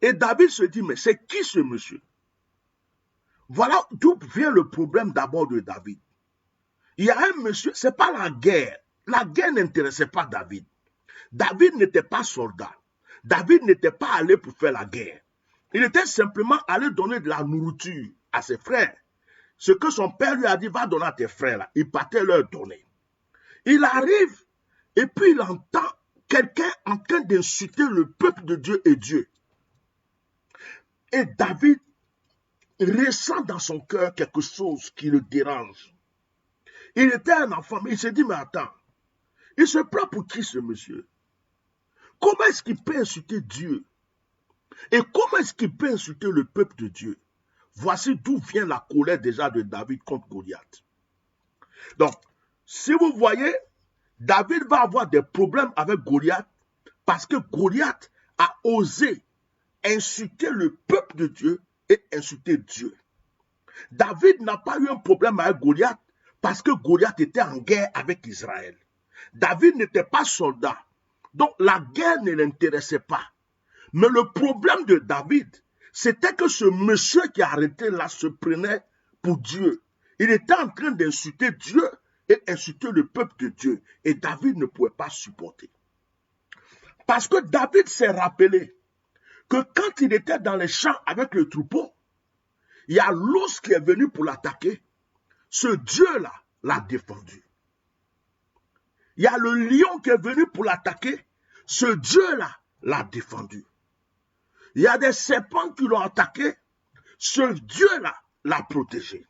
Et David se dit, mais c'est qui ce monsieur? Voilà d'où vient le problème d'abord de David. Il y a un monsieur, ce n'est pas la guerre. La guerre n'intéressait pas David. David n'était pas soldat. David n'était pas allé pour faire la guerre. Il était simplement allé donner de la nourriture à ses frères. Ce que son père lui a dit, va donner à tes frères là. Il partait leur donner. Il arrive et puis il entend quelqu'un en train d'insulter le peuple de Dieu et Dieu. Et David ressent dans son cœur quelque chose qui le dérange. Il était un enfant, mais il s'est dit, mais attends, il se prend pour qui ce monsieur? Comment est-ce qu'il peut insulter Dieu? Et comment est-ce qu'il peut insulter le peuple de Dieu? Voici d'où vient la colère déjà de David contre Goliath. Donc, si vous voyez, David va avoir des problèmes avec Goliath parce que Goliath a osé insulter le peuple de Dieu et insulter Dieu. David n'a pas eu un problème avec Goliath parce que Goliath était en guerre avec Israël. David n'était pas soldat, donc la guerre ne l'intéressait pas. Mais le problème de David, c'était que ce monsieur qui a arrêté là se prenait pour Dieu. Il était en train d'insulter Dieu et insulter le peuple de Dieu. Et David ne pouvait pas supporter. Parce que David s'est rappelé que quand il était dans les champs avec le troupeau, il y a l'ours qui est venu pour l'attaquer. Ce Dieu-là l'a défendu. Il y a le lion qui est venu pour l'attaquer. Ce Dieu-là l'a défendu. Il y a des serpents qui l'ont attaqué. Ce Dieu-là l'a protégé.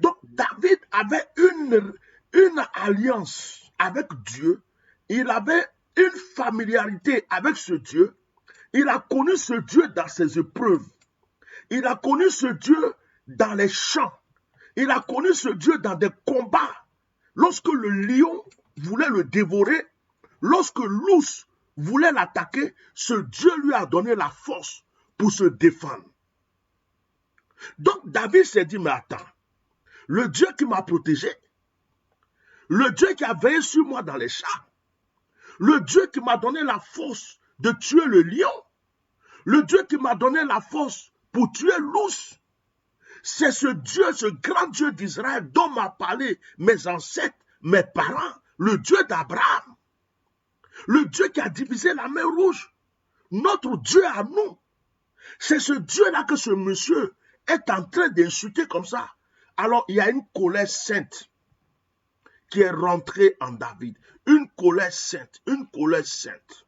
Donc David avait une alliance avec Dieu. Il avait une familiarité avec ce Dieu. Il a connu ce Dieu dans ses épreuves. Il a connu ce Dieu dans les champs. Il a connu ce Dieu dans des combats. Lorsque le lion voulait le dévorer, lorsque l'ours voulait l'attaquer, ce Dieu lui a donné la force pour se défendre. Donc David s'est dit, mais attends, le Dieu qui m'a protégé, le Dieu qui a veillé sur moi dans les champs, le Dieu qui m'a donné la force de tuer le lion, le Dieu qui m'a donné la force pour tuer l'ours, c'est ce Dieu, ce grand Dieu d'Israël dont m'a parlé mes ancêtres, mes parents, le Dieu d'Abraham, le Dieu qui a divisé la mer Rouge, notre Dieu à nous. C'est ce Dieu-là que ce monsieur est en train d'insulter comme ça. Alors il y a une colère sainte qui est rentrée en David. une colère sainte, une colère sainte.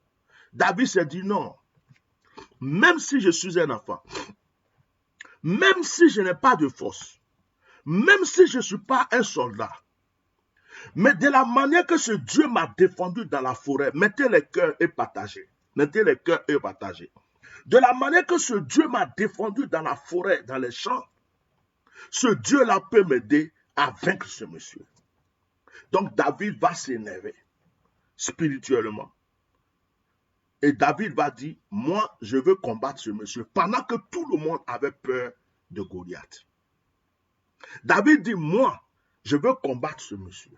David s'est dit non, même si je suis un enfant, même si je n'ai pas de force, même si je ne suis pas un soldat, mais de la manière que ce Dieu m'a défendu dans la forêt, mettez les cœurs et partagez. Mettez les cœurs et partagez. De la manière que ce Dieu m'a défendu dans la forêt, dans les champs, ce Dieu-là peut m'aider à vaincre ce monsieur. Donc David va s'énerver spirituellement. Et David va dire, moi, je veux combattre ce monsieur, pendant que tout le monde avait peur de Goliath. David dit, moi, je veux combattre ce monsieur.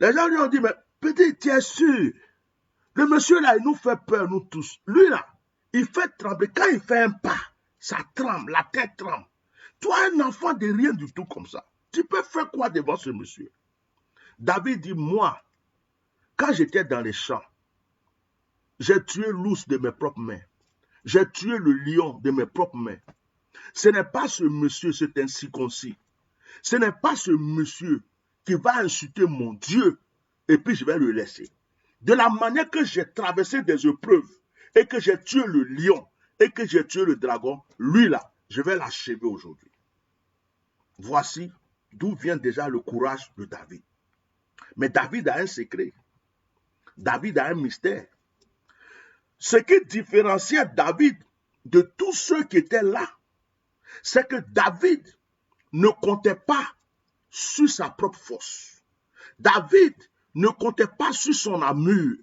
Les gens lui ont dit, mais peut-être tu es sûr, le monsieur là, il nous fait peur, nous tous. Lui là, il fait trembler. Quand il fait un pas, ça tremble, la tête tremble. Toi, un enfant de rien du tout comme ça, tu peux faire quoi devant ce monsieur? David dit, moi, quand j'étais dans les champs, j'ai tué l'ours de mes propres mains. J'ai tué le lion de mes propres mains. Ce n'est pas ce monsieur, c'est incirconcis. Ce n'est pas ce monsieur qui va insulter mon Dieu et puis je vais le laisser. De la manière que j'ai traversé des épreuves et que j'ai tué le lion et que j'ai tué le dragon, lui là, je vais l'achever aujourd'hui. Voici d'où vient déjà le courage de David. Mais David a un secret. David a un mystère. Ce qui différenciait David de tous ceux qui étaient là, c'est que David ne comptait pas sur sa propre force. David ne comptait pas sur son armure.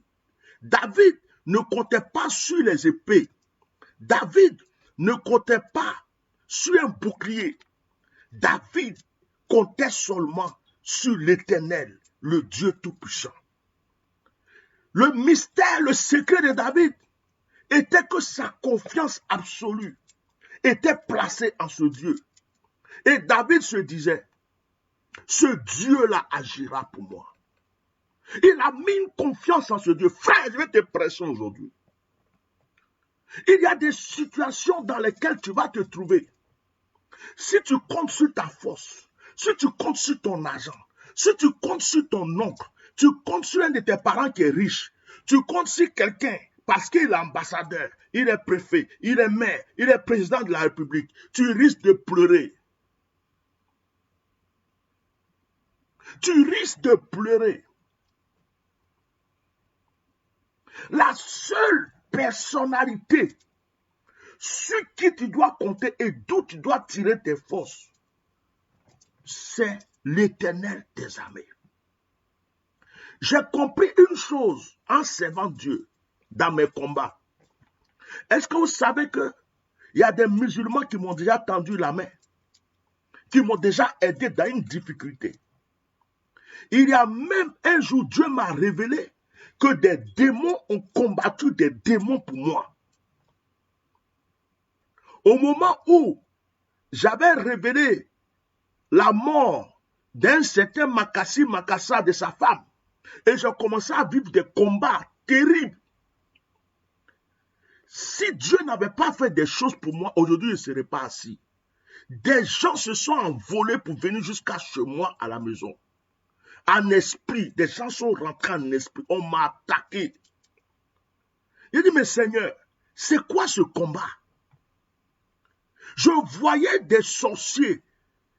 David ne comptait pas sur les épées. David ne comptait pas sur un bouclier. David comptait seulement sur l'Éternel, le Dieu Tout-Puissant. Le mystère, le secret de David était que sa confiance absolue était placée en ce Dieu. Et David se disait, ce Dieu-là agira pour moi. Il a mis une confiance en ce Dieu. Frère, je vais te presser aujourd'hui. Il y a des situations dans lesquelles tu vas te trouver. Si tu comptes sur ta force, si tu comptes sur ton argent, si tu comptes sur ton oncle, tu comptes sur un de tes parents qui est riche, tu comptes sur quelqu'un parce qu'il est ambassadeur, il est préfet, il est maire, il est président de la République, tu risques de pleurer. Tu risques de pleurer. La seule personnalité sur qui tu dois compter et d'où tu dois tirer tes forces, c'est l'Éternel des armées. J'ai compris une chose en servant Dieu dans mes combats. Est-ce que vous savez qu'il y a des musulmans qui m'ont déjà tendu la main, qui m'ont déjà aidé dans une difficulté? Il y a même un jour, Dieu m'a révélé que des démons ont combattu des démons pour moi. Au moment où j'avais révélé la mort d'un certain Makassi Makassa de sa femme, et je commençais à vivre des combats terribles. Si Dieu n'avait pas fait des choses pour moi, aujourd'hui je ne serais pas assis. Des gens se sont envolés pour venir jusqu'à chez moi à la maison. En esprit, des gens sont rentrés en esprit, on m'a attaqué. J'ai dit, mais Seigneur, c'est quoi ce combat? Je voyais des sorciers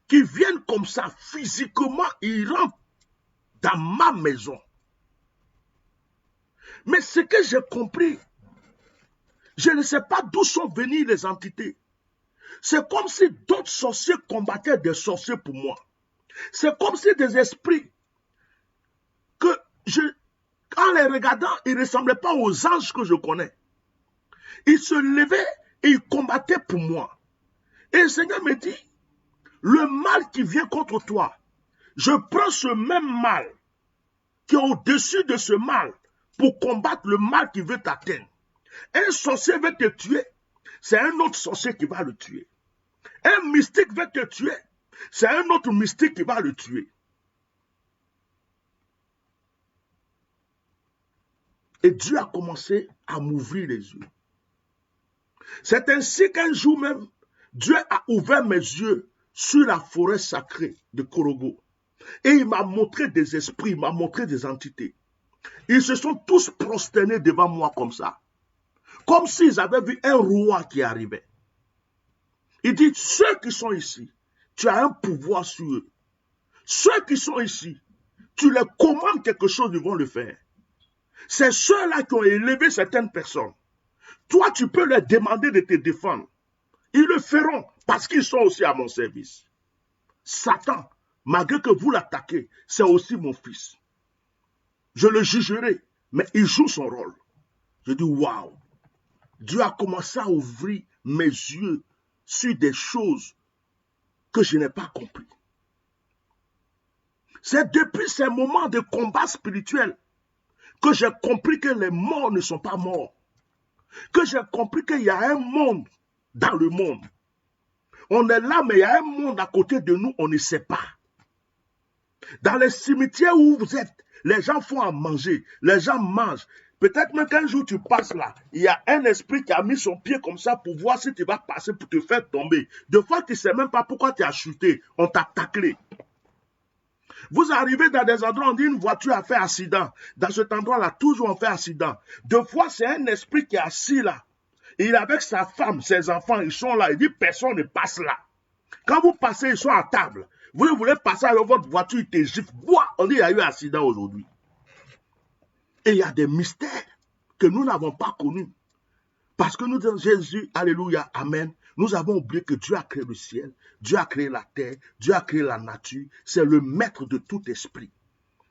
qui viennent comme ça, physiquement, ils rentrent dans ma maison. Mais ce que j'ai compris, je ne sais pas d'où sont venues les entités. C'est comme si d'autres sorciers combattaient des sorciers pour moi. C'est comme si des esprits que en les regardant, ils ne ressemblaient pas aux anges que je connais. Ils se levaient et ils combattaient pour moi. Et le Seigneur me dit, le mal qui vient contre toi, je prends ce même mal qui est au-dessus de ce mal pour combattre le mal qui veut t'atteindre. Un sorcier veut te tuer, c'est un autre sorcier qui va le tuer. Un mystique veut te tuer, c'est un autre mystique qui va le tuer. Et Dieu a commencé à m'ouvrir les yeux. C'est ainsi qu'un jour même, Dieu a ouvert mes yeux sur la forêt sacrée de Korogo. Et il m'a montré des esprits, il m'a montré des entités. Ils se sont tous prosternés devant moi comme ça. Comme s'ils avaient vu un roi qui arrivait. Il dit, ceux qui sont ici, tu as un pouvoir sur eux. Ceux qui sont ici, tu leur commandes quelque chose, ils vont le faire. C'est ceux-là qui ont élevé certaines personnes. Toi, tu peux leur demander de te défendre. Ils le feront parce qu'ils sont aussi à mon service. Satan, malgré que vous l'attaquez, c'est aussi mon fils. Je le jugerai, mais il joue son rôle. Je dis, waouh, Dieu a commencé à ouvrir mes yeux sur des choses que je n'ai pas compris. C'est depuis ces moments de combat spirituel que j'ai compris que les morts ne sont pas morts. Que j'ai compris qu'il y a un monde dans le monde. On est là, mais il y a un monde à côté de nous, on ne sait pas. Dans les cimetières où vous êtes, les gens font à manger, les gens mangent. Peut-être même qu'un jour tu passes là, il y a un esprit qui a mis son pied comme ça pour voir si tu vas passer, pour te faire tomber. De fois, tu ne sais même pas pourquoi tu as chuté, on t'a taclé. Vous arrivez dans des endroits, on dit une voiture a fait accident. Dans cet endroit-là, toujours on fait accident. Deux fois, c'est un esprit qui est assis là. Il est avec sa femme, ses enfants, ils sont là. Il dit, personne ne passe là. Quand vous passez, ils sont à table. Vous voulez passer avec votre voiture, ils te giflent. On dit, il y a eu un accident aujourd'hui. Et il y a des mystères que nous n'avons pas connus. Parce que nous disons, Jésus, alléluia, amen. Nous avons oublié que Dieu a créé le ciel, Dieu a créé la terre, Dieu a créé la nature. C'est le maître de tout esprit.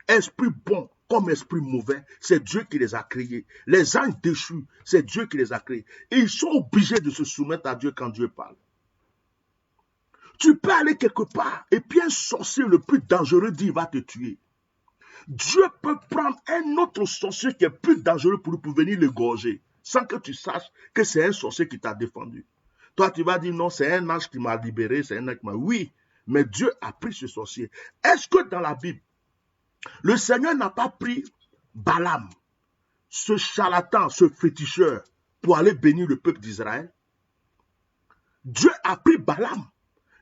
Esprit bon comme esprit mauvais, c'est Dieu qui les a créés. Les anges déchus, c'est Dieu qui les a créés. Et ils sont obligés de se soumettre à Dieu quand Dieu parle. Tu peux aller quelque part et puis un sorcier le plus dangereux dit il va te tuer. Dieu peut prendre un autre sorcier qui est plus dangereux pour venir le gorger, sans que tu saches que c'est un sorcier qui t'a défendu. Toi, tu vas dire non, c'est un ange qui m'a libéré, c'est un ange qui m'a... Oui, mais Dieu a pris ce sorcier. Est-ce que dans la Bible, le Seigneur n'a pas pris Balaam, ce charlatan, ce féticheur, pour aller bénir le peuple d'Israël? Dieu a pris Balaam.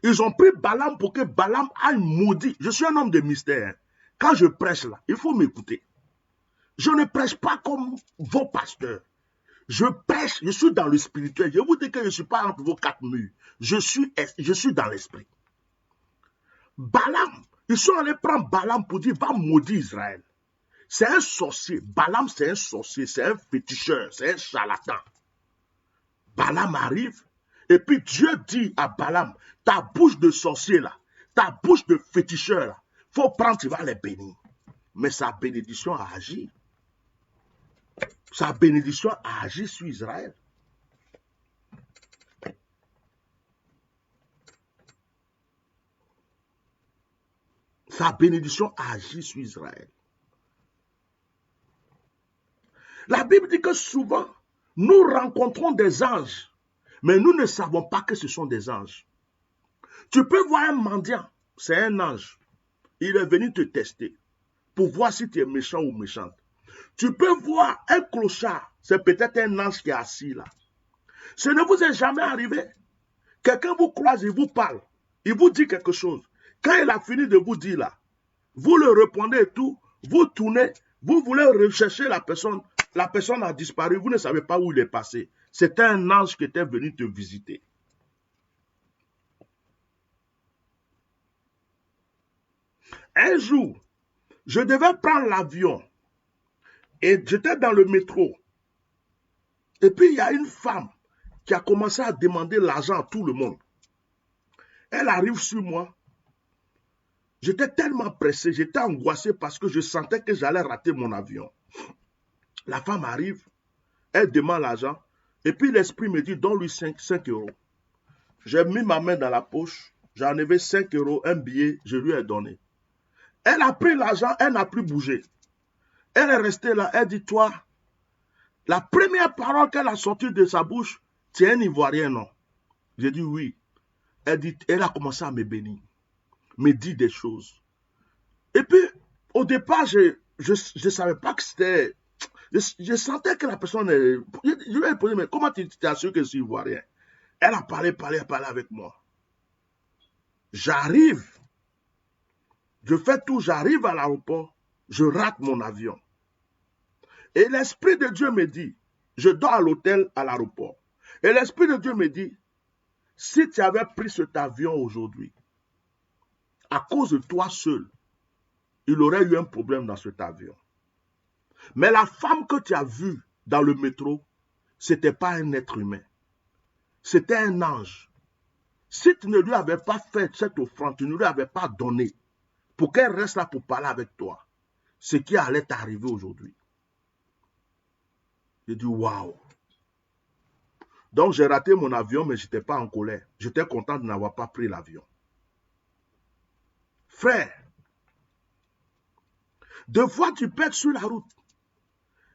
Ils ont pris Balaam pour que Balaam aille maudit. Je suis un homme de mystère. Quand je prêche là, il faut m'écouter. Je ne prêche pas comme vos pasteurs. Je prêche, je suis dans le spirituel. Je vous dis que je ne suis pas entre vos quatre murs. Je suis dans l'esprit. Balaam, ils sont allés prendre Balaam pour dire, va maudire Israël. C'est un sorcier. Balaam, c'est un sorcier, c'est un féticheur, c'est un charlatan. Balaam arrive, et puis Dieu dit à Balaam, ta bouche de sorcier là, ta bouche de féticheur là, faut prendre, tu vas les bénir. Mais sa bénédiction a agi. Sa bénédiction a agi sur Israël. Sa bénédiction a agi sur Israël. La Bible dit que souvent, nous rencontrons des anges, mais nous ne savons pas que ce sont des anges. Tu peux voir un mendiant, c'est un ange. Il est venu te tester pour voir si tu es méchant ou méchante. Tu peux voir un clochard, c'est peut-être un ange qui est assis là. Ce ne vous est jamais arrivé. Quelqu'un vous croise, il vous parle, il vous dit quelque chose. Quand il a fini de vous dire là, vous le répondez et tout, vous tournez, vous voulez rechercher la personne a disparu, vous ne savez pas où il est passé. C'est un ange qui était venu te visiter. Un jour, je devais prendre l'avion et j'étais dans le métro. Et puis il y a une femme qui a commencé à demander l'argent à tout le monde. Elle arrive sur moi. J'étais tellement pressé, j'étais angoissé parce que je sentais que j'allais rater mon avion. La femme arrive, elle demande l'argent, et puis l'esprit me dit, donne-lui 5 euros. J'ai mis ma main dans la poche, j'ai enlevé 5 euros, un billet, je lui ai donné. Elle a pris l'argent, elle n'a plus bougé. Elle est restée là, elle dit, toi, la première parole qu'elle a sortie de sa bouche, tu es un Ivoirien, non? J'ai dit oui. Elle a commencé à me bénir, me dire des choses. Et puis, au départ, je ne savais pas que c'était... Je sentais que la personne... Je lui ai posé, mais comment tu t'es assuré que je suis Ivoirien? Elle a parlé avec moi. J'arrive. Je fais tout, j'arrive à l'aéroport, je rate mon avion. Et l'Esprit de Dieu me dit, je dors à l'hôtel à l'aéroport. Et l'Esprit de Dieu me dit, si tu avais pris cet avion aujourd'hui, à cause de toi seul, il aurait eu un problème dans cet avion. Mais la femme que tu as vue dans le métro, ce n'était pas un être humain. C'était un ange. Si tu ne lui avais pas fait cette offrande, tu ne lui avais pas donné pour qu'elle reste là pour parler avec toi, ce qui allait t'arriver aujourd'hui. J'ai dit, waouh. Donc j'ai raté mon avion, mais je n'étais pas en colère. J'étais content de n'avoir pas pris l'avion. Frère, deux fois tu perds sur la route.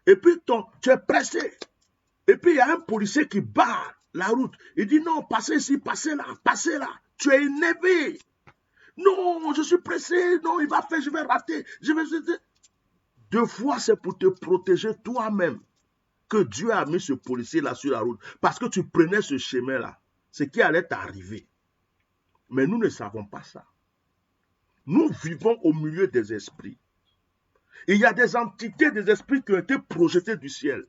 Et puis tu es pressé. Et puis il y a un policier qui barre la route. Il dit non, passez ici, passez là, passez là. Tu es énervé. Non, je suis pressé. Non, il va faire, je vais rater. Deux fois, c'est pour te protéger toi-même que Dieu a mis ce policier là sur la route. Parce que tu prenais ce chemin là. Ce qui allait t'arriver. Mais nous ne savons pas ça. Nous vivons au milieu des esprits. Il y a des entités des esprits qui ont été projetées du ciel.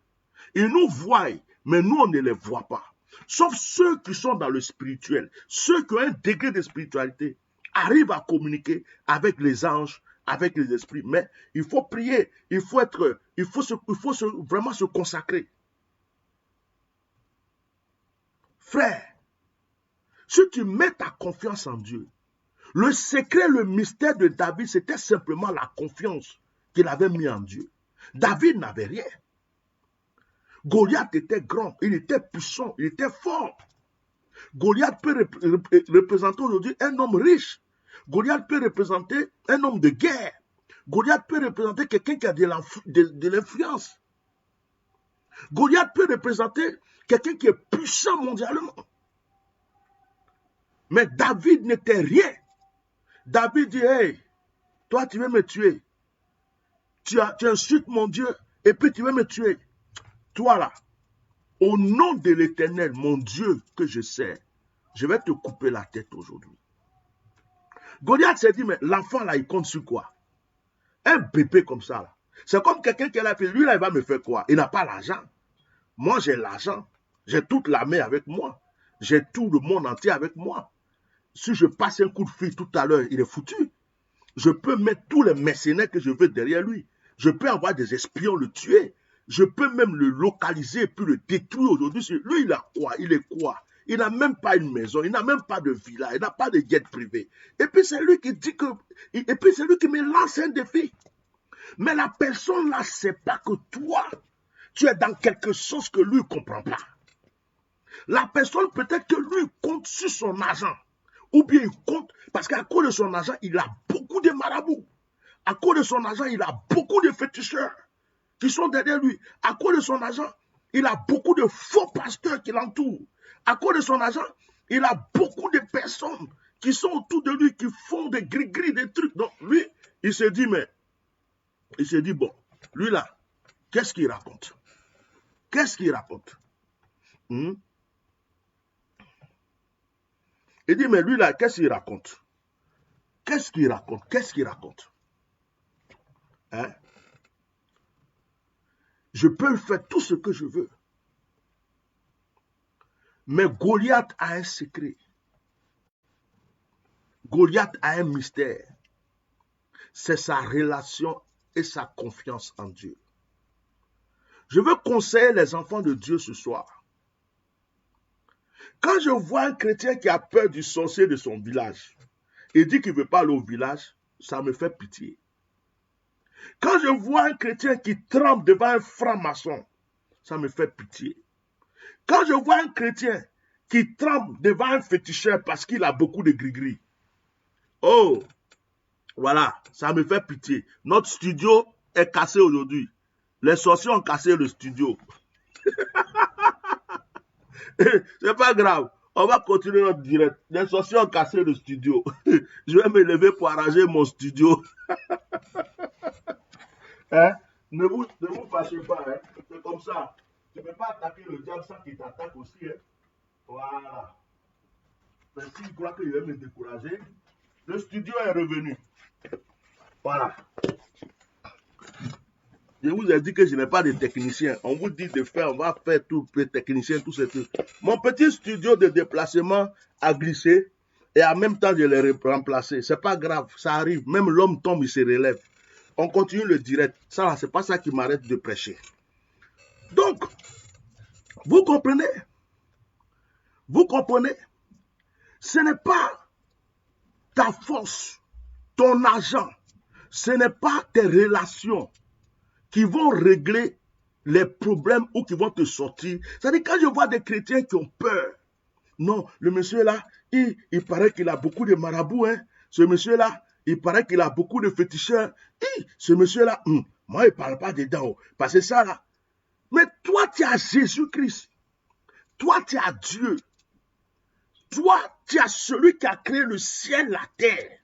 Ils nous voient, mais nous, on ne les voit pas. Sauf ceux qui sont dans le spirituel, ceux qui ont un degré de spiritualité, arrivent à communiquer avec les anges, avec les esprits. Mais il faut prier, il faut vraiment se consacrer. Frère, si tu mets ta confiance en Dieu, le secret, le mystère de David, c'était simplement la confiance qu'il avait mis en Dieu. David n'avait rien. Goliath était grand, il était puissant, il était fort. Goliath peut représenter aujourd'hui un homme riche. Goliath peut représenter un homme de guerre. Goliath peut représenter quelqu'un qui a de l'influence. Goliath peut représenter quelqu'un qui est puissant mondialement. Mais David n'était rien. David dit, hey, toi tu veux me tuer. Tu insultes mon Dieu et puis tu veux me tuer. Toi là, au nom de l'Éternel, mon Dieu que je sers, je vais te couper la tête aujourd'hui. Goliath s'est dit, mais l'enfant là, il compte sur quoi? Un bébé comme ça là. C'est comme quelqu'un qui a la fait, lui là, il va me faire quoi? Il n'a pas l'argent. Moi, j'ai l'argent. J'ai toute l'armée avec moi. J'ai tout le monde entier avec moi. Si je passe un coup de fil tout à l'heure, il est foutu. Je peux mettre tous les mercenaires que je veux derrière lui. Je peux avoir des espions, le tuer. Je peux même le localiser et puis le détruire aujourd'hui. Lui, il a quoi? Il est quoi? Il n'a même pas une maison, il n'a même pas de villa, il n'a pas de jet privé. Et puis c'est lui qui dit que... Et puis c'est lui qui me lance un défi. Mais la personne là ne sait pas que toi, tu es dans quelque chose que lui ne comprend pas. La personne peut-être que lui compte sur son argent. Ou bien il compte, parce qu'à cause de son argent, il a beaucoup de marabouts. À cause de son argent, il a beaucoup de féticheurs qui sont derrière lui. À cause de son argent, il a beaucoup de faux pasteurs qui l'entourent. À cause de son argent, il a beaucoup de personnes qui sont autour de lui, qui font des gris-gris, des trucs. Donc lui, il se dit, bon, lui là, qu'est-ce qu'il raconte? Qu'est-ce qu'il raconte? Il dit, mais lui là, qu'est-ce qu'il raconte? Qu'est-ce qu'il raconte? Qu'est-ce qu'il raconte? Hein? Je peux faire tout ce que je veux. Mais Goliath a un secret. Goliath a un mystère. C'est sa relation et sa confiance en Dieu. Je veux conseiller les enfants de Dieu ce soir. Quand je vois un chrétien qui a peur du sorcier de son village et dit qu'il ne veut pas aller au village, ça me fait pitié. Quand je vois un chrétien qui tremble devant un franc-maçon, ça me fait pitié. Quand je vois un chrétien qui tremble devant un féticheur parce qu'il a beaucoup de gris-gris, oh, voilà, ça me fait pitié. Notre studio est cassé aujourd'hui. Les sorciers ont cassé le studio. C'est pas grave. On va continuer notre direct. Les sorciers ont cassé le studio. Je vais me lever pour arranger mon studio. Hein? Ne vous fâchez pas. Hein? C'est comme ça. Tu ne peux pas attaquer le diable sans qu'il t'attaque aussi. Hein? Voilà. Mais s'il croit qu'il va me décourager, le studio est revenu. Voilà. Je vous ai dit que je n'ai pas de technicien. On vous dit de faire, on va faire tout, les techniciens, tout ce truc. Mon petit studio de déplacement a glissé et en même temps je l'ai remplacé. C'est pas grave, ça arrive. Même l'homme tombe, il se relève. On continue le direct. Ça, c'est pas ça qui m'arrête de prêcher. Donc, vous comprenez? Vous comprenez? Ce n'est pas ta force, ton argent, ce n'est pas tes relations qui vont régler les problèmes ou qui vont te sortir. C'est-à-dire, quand je vois des chrétiens qui ont peur, non, le monsieur là, il paraît qu'il a beaucoup de marabouts, hein. Ce monsieur là, il paraît qu'il a beaucoup de féticheurs. Ce monsieur là, moi, il ne parle pas dedans, parce que ça là. Mais toi, tu as Jésus-Christ. Toi, tu as Dieu. Toi, tu as celui qui a créé le ciel, la terre.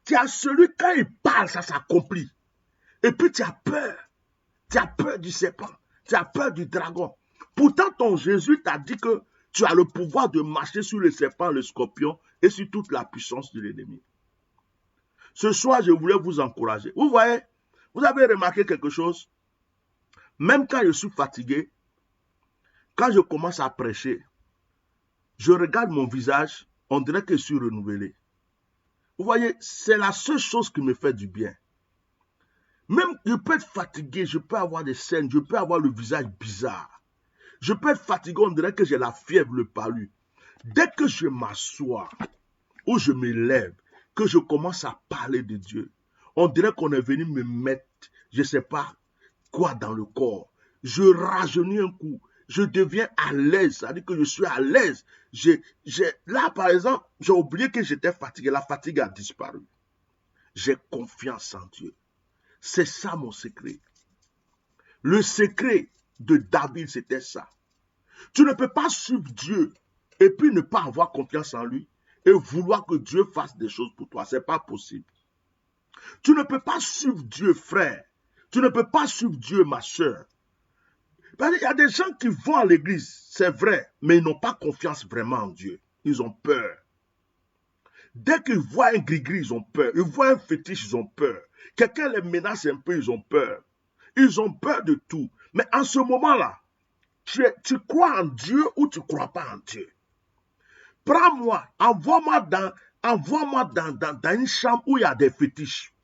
Tu as celui, quand il parle, ça s'accomplit. Et puis tu as peur. Tu as peur du serpent. Tu as peur du dragon. Pourtant, ton Jésus t'a dit que tu as le pouvoir de marcher sur le serpent, le scorpion et sur toute la puissance de l'ennemi. Ce soir, je voulais vous encourager. Vous voyez, vous avez remarqué quelque chose? Même quand je suis fatigué, quand je commence à prêcher, je regarde mon visage, on dirait que je suis renouvelé. Vous voyez, c'est la seule chose qui me fait du bien. Même je peux être fatigué, je peux avoir des scènes, je peux avoir le visage bizarre. Je peux être fatigué, on dirait que j'ai la fièvre, le palu. Dès que je m'assois ou je me lève, que je commence à parler de Dieu, on dirait qu'on est venu me mettre, je ne sais pas quoi dans le corps. Je rajeunis un coup, je deviens à l'aise, c'est-à-dire que je suis à l'aise. Là, par exemple, j'ai oublié que j'étais fatigué, la fatigue a disparu. J'ai confiance en Dieu. C'est ça mon secret. Le secret de David, c'était ça. Tu ne peux pas suivre Dieu et puis ne pas avoir confiance en lui et vouloir que Dieu fasse des choses pour toi. Ce n'est pas possible. Tu ne peux pas suivre Dieu, frère. Tu ne peux pas suivre Dieu, ma soeur. Il y a des gens qui vont à l'église, c'est vrai, mais ils n'ont pas confiance vraiment en Dieu. Ils ont peur. Dès qu'ils voient un gris-gris, ils ont peur. Ils voient un fétiche, ils ont peur. Quelqu'un les menace un peu, ils ont peur. Ils ont peur de tout. Mais en ce moment-là, tu crois en Dieu ou tu ne crois pas en Dieu. Prends-moi, envoie-moi dans une chambre où il y a des fétiches.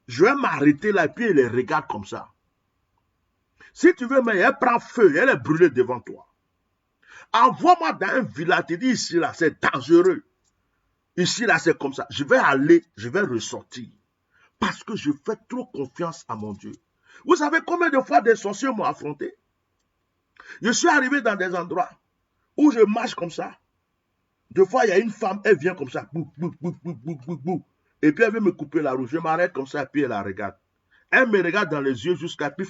Je vais m'arrêter là et puis les regarde comme ça. Si tu veux, mais elle prend feu, elle est brûlée devant toi. Envoie-moi dans un village, tu dis ici là, c'est dangereux. Ici là, c'est comme ça. Je vais aller, je vais ressortir. Parce que je fais trop confiance à mon Dieu. Vous savez combien de fois des sorciers m'ont affronté? Je suis arrivé dans des endroits où je marche comme ça. Deux fois, il y a une femme, elle vient comme ça. Bou, bou, bou, bou, bou, bou, bou. Et puis elle veut me couper la roue. Je m'arrête comme ça et puis elle la regarde. Elle me regarde dans les yeux jusqu'à puis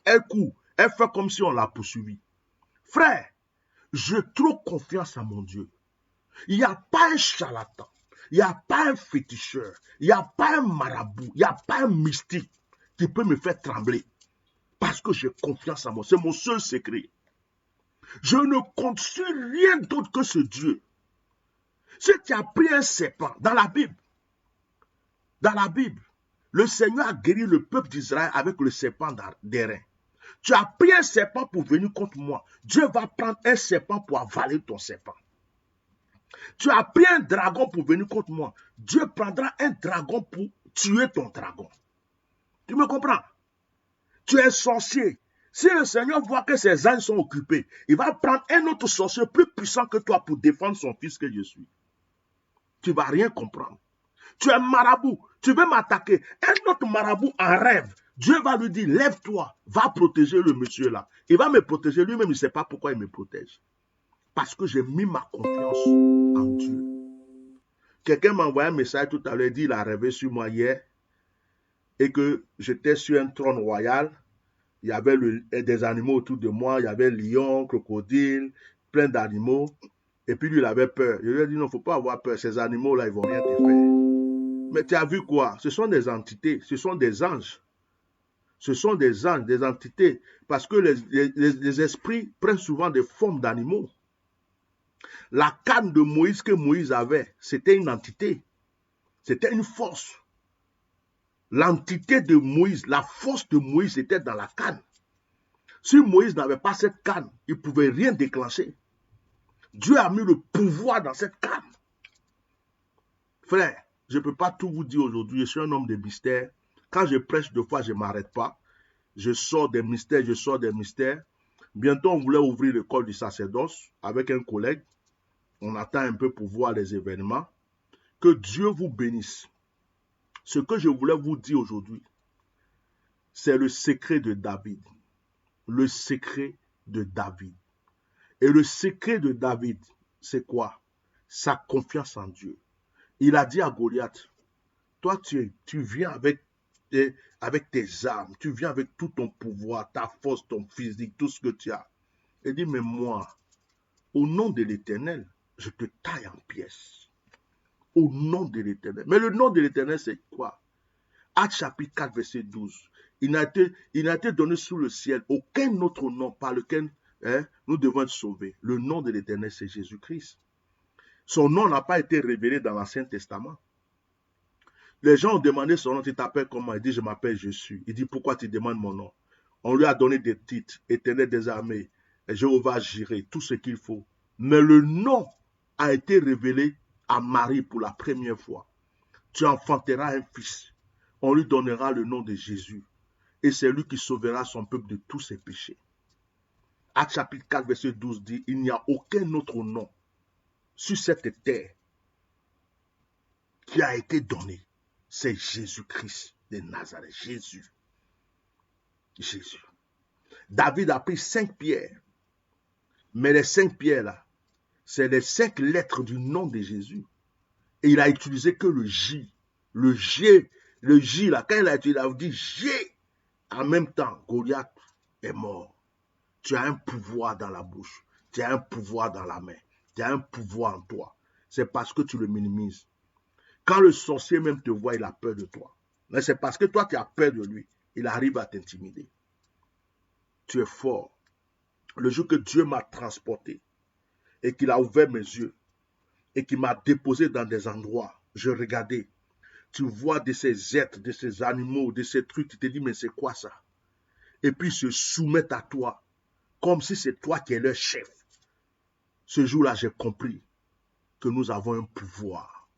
elle court. Elle fait comme si on l'a poursuivi. Frère, j'ai trop confiance à mon Dieu. Il n'y a pas un charlatan. Il n'y a pas un féticheur. Il n'y a pas un marabout. Il n'y a pas un mystique qui peut me faire trembler. Parce que j'ai confiance en moi. C'est mon seul secret. Je ne compte sur rien d'autre que ce Dieu. Si tu as pris un serpent dans la Bible, le Seigneur a guéri le peuple d'Israël avec le serpent d'airain. Tu as pris un serpent pour venir contre moi. Dieu va prendre un serpent pour avaler ton serpent. Tu as pris un dragon pour venir contre moi. Dieu prendra un dragon pour tuer ton dragon. Tu me comprends? Tu es sorcier. Si le Seigneur voit que ses ânes sont occupés, il va prendre un autre sorcier plus puissant que toi pour défendre son fils que je suis. Tu ne vas rien comprendre. Tu es marabout, tu veux m'attaquer. Un autre marabout en rêve, Dieu va lui dire, lève-toi, va protéger le monsieur là. Il va me protéger lui-même, il ne sait pas pourquoi il me protège. Parce que j'ai mis ma confiance en Dieu. Quelqu'un m'a envoyé un message tout à l'heure, il dit, il a rêvé sur moi hier, et que j'étais sur un trône royal. Il y avait des animaux autour de moi, il y avait lions, crocodiles, plein d'animaux. Et puis lui, il avait peur. Je lui ai dit, non, il ne faut pas avoir peur, ces animaux-là, ils ne vont rien te faire. Mais tu as vu quoi? Ce sont des entités, ce sont des anges. Ce sont des anges, des entités. Parce que les esprits prennent souvent des formes d'animaux. La canne de Moïse que Moïse avait, c'était une entité. C'était une force. L'entité de Moïse, la force de Moïse était dans la canne. Si Moïse n'avait pas cette canne, il ne pouvait rien déclencher. Dieu a mis le pouvoir dans cette canne. Frère, je ne peux pas tout vous dire aujourd'hui. Je suis un homme de mystère. Quand je prêche deux fois, je ne m'arrête pas. Je sors des mystères, je sors des mystères. Bientôt, on voulait ouvrir l'école du sacerdoce avec un collègue. On attend un peu pour voir les événements. Que Dieu vous bénisse. Ce que je voulais vous dire aujourd'hui, c'est le secret de David. Le secret de David. Et le secret de David, c'est quoi? Sa confiance en Dieu. Il a dit à Goliath, toi tu viens avec tes armes, tu viens avec tout ton pouvoir, ta force, ton physique, tout ce que tu as. Il dit, mais moi, au nom de l'Éternel, je te taille en pièces. Au nom de l'Éternel. Mais le nom de l'Éternel, c'est quoi? Actes chapitre 4, verset 12. Il n'a été donné sous le ciel aucun autre nom par lequel nous devons être sauvés. Le nom de l'Éternel, c'est Jésus-Christ. Son nom n'a pas été révélé dans l'Ancien Testament. Les gens ont demandé son nom, tu t'appelles comment? Il dit, je m'appelle Jésus. Il dit, pourquoi tu demandes mon nom? On lui a donné des titres, Éternel des armées, Jéhovah Jireh, tout ce qu'il faut. Mais le nom a été révélé à Marie pour la première fois. Tu enfanteras un fils. On lui donnera le nom de Jésus. Et c'est lui qui sauvera son peuple de tous ses péchés. Actes chapitre 4, verset 12 dit, il n'y a aucun autre nom sur cette terre qui a été donné. C'est Jésus-Christ de Nazareth. Jésus. Jésus. David a pris 5 pierres. Mais les 5 pierres là, c'est les 5 lettres du nom de Jésus. Et il a utilisé que le J. Le J là, quand il a utilisé, il a dit J. En même temps, Goliath est mort. Tu as un pouvoir dans la bouche. Tu as un pouvoir dans la main. Tu as un pouvoir en toi. C'est parce que tu le minimises. Quand le sorcier même te voit, il a peur de toi. Mais c'est parce que toi, tu as peur de lui. Il arrive à t'intimider. Tu es fort. Le jour que Dieu m'a transporté et qu'il a ouvert mes yeux et qu'il m'a déposé dans des endroits, je regardais. Tu vois de ces êtres, de ces animaux, de ces trucs, tu te dis, mais c'est quoi ça? Et puis ils se soumettent à toi, comme si c'est toi qui es leur chef. Ce jour-là, j'ai compris que nous avons un pouvoir.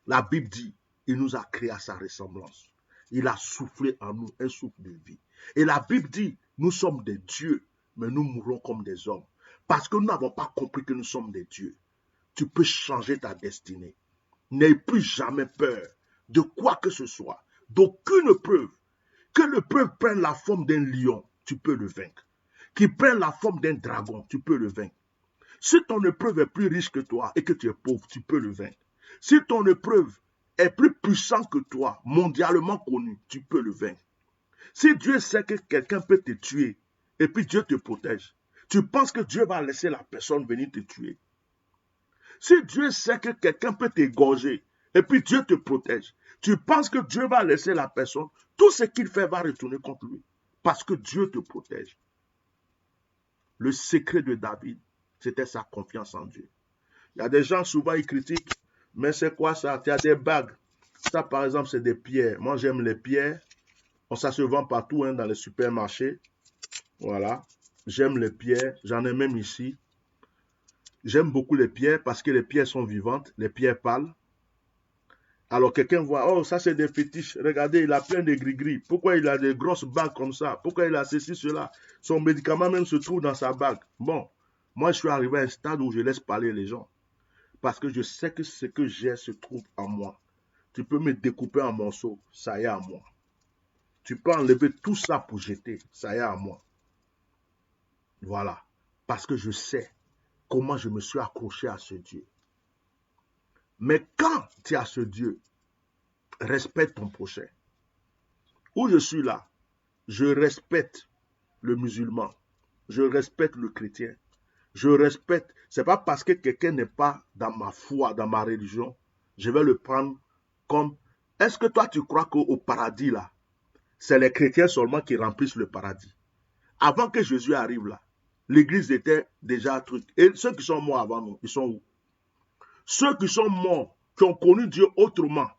La Bible dit, il nous a créé à sa ressemblance. Il a soufflé en nous un souffle de vie. Et la Bible dit, nous sommes des dieux, mais nous mourrons comme des hommes. Parce que nous n'avons pas compris que nous sommes des dieux. Tu peux changer ta destinée. N'aie plus jamais peur de quoi que ce soit, d'aucune preuve. Que le preuve prenne la forme d'un lion, tu peux le vaincre. Qu'il prenne la forme d'un dragon, tu peux le vaincre. Si ton épreuve est plus riche que toi et que tu es pauvre, tu peux le vaincre. Si ton épreuve est plus puissante que toi, mondialement connu, tu peux le vaincre. Si Dieu sait que quelqu'un peut te tuer et puis Dieu te protège, tu penses que Dieu va laisser la personne venir te tuer? Si Dieu sait que quelqu'un peut t'égorger et puis Dieu te protège, tu penses que Dieu va laisser la personne, tout ce qu'il fait va retourner contre lui parce que Dieu te protège. Le secret de David, c'était sa confiance en Dieu. Il y a des gens, souvent, ils critiquent, mais c'est quoi ça? Tu as des bagues. Ça, par exemple, c'est des pierres. Moi, j'aime les pierres. Ça se vend partout dans les supermarchés. Voilà. J'aime les pierres. J'en ai même ici. J'aime beaucoup les pierres parce que les pierres sont vivantes. Les pierres parlent. Alors, quelqu'un voit, oh, ça, c'est des fétiches. Regardez, il a plein de gris-gris. Pourquoi il a des grosses bagues comme ça? Pourquoi il a ceci, cela? Son médicament même se trouve dans sa bague. Bon, moi, je suis arrivé à un stade où je laisse parler les gens. Parce que je sais que ce que j'ai se trouve en moi. Tu peux me découper en morceaux, ça y est à moi. Tu peux enlever tout ça pour jeter, ça y est à moi. Voilà. Parce que je sais comment je me suis accroché à ce Dieu. Mais quand tu as ce Dieu, respecte ton prochain. Où je suis là, je respecte le musulman, je respecte le chrétien, je respecte. Ce n'est pas parce que quelqu'un n'est pas dans ma foi, dans ma religion, je vais le prendre comme. Est-ce que toi tu crois qu'au paradis là, c'est les chrétiens seulement qui remplissent le paradis? Avant que Jésus arrive là, l'église était déjà un truc. Et ceux qui sont morts avant nous, ils sont où? Ceux qui sont morts, qui ont connu Dieu autrement,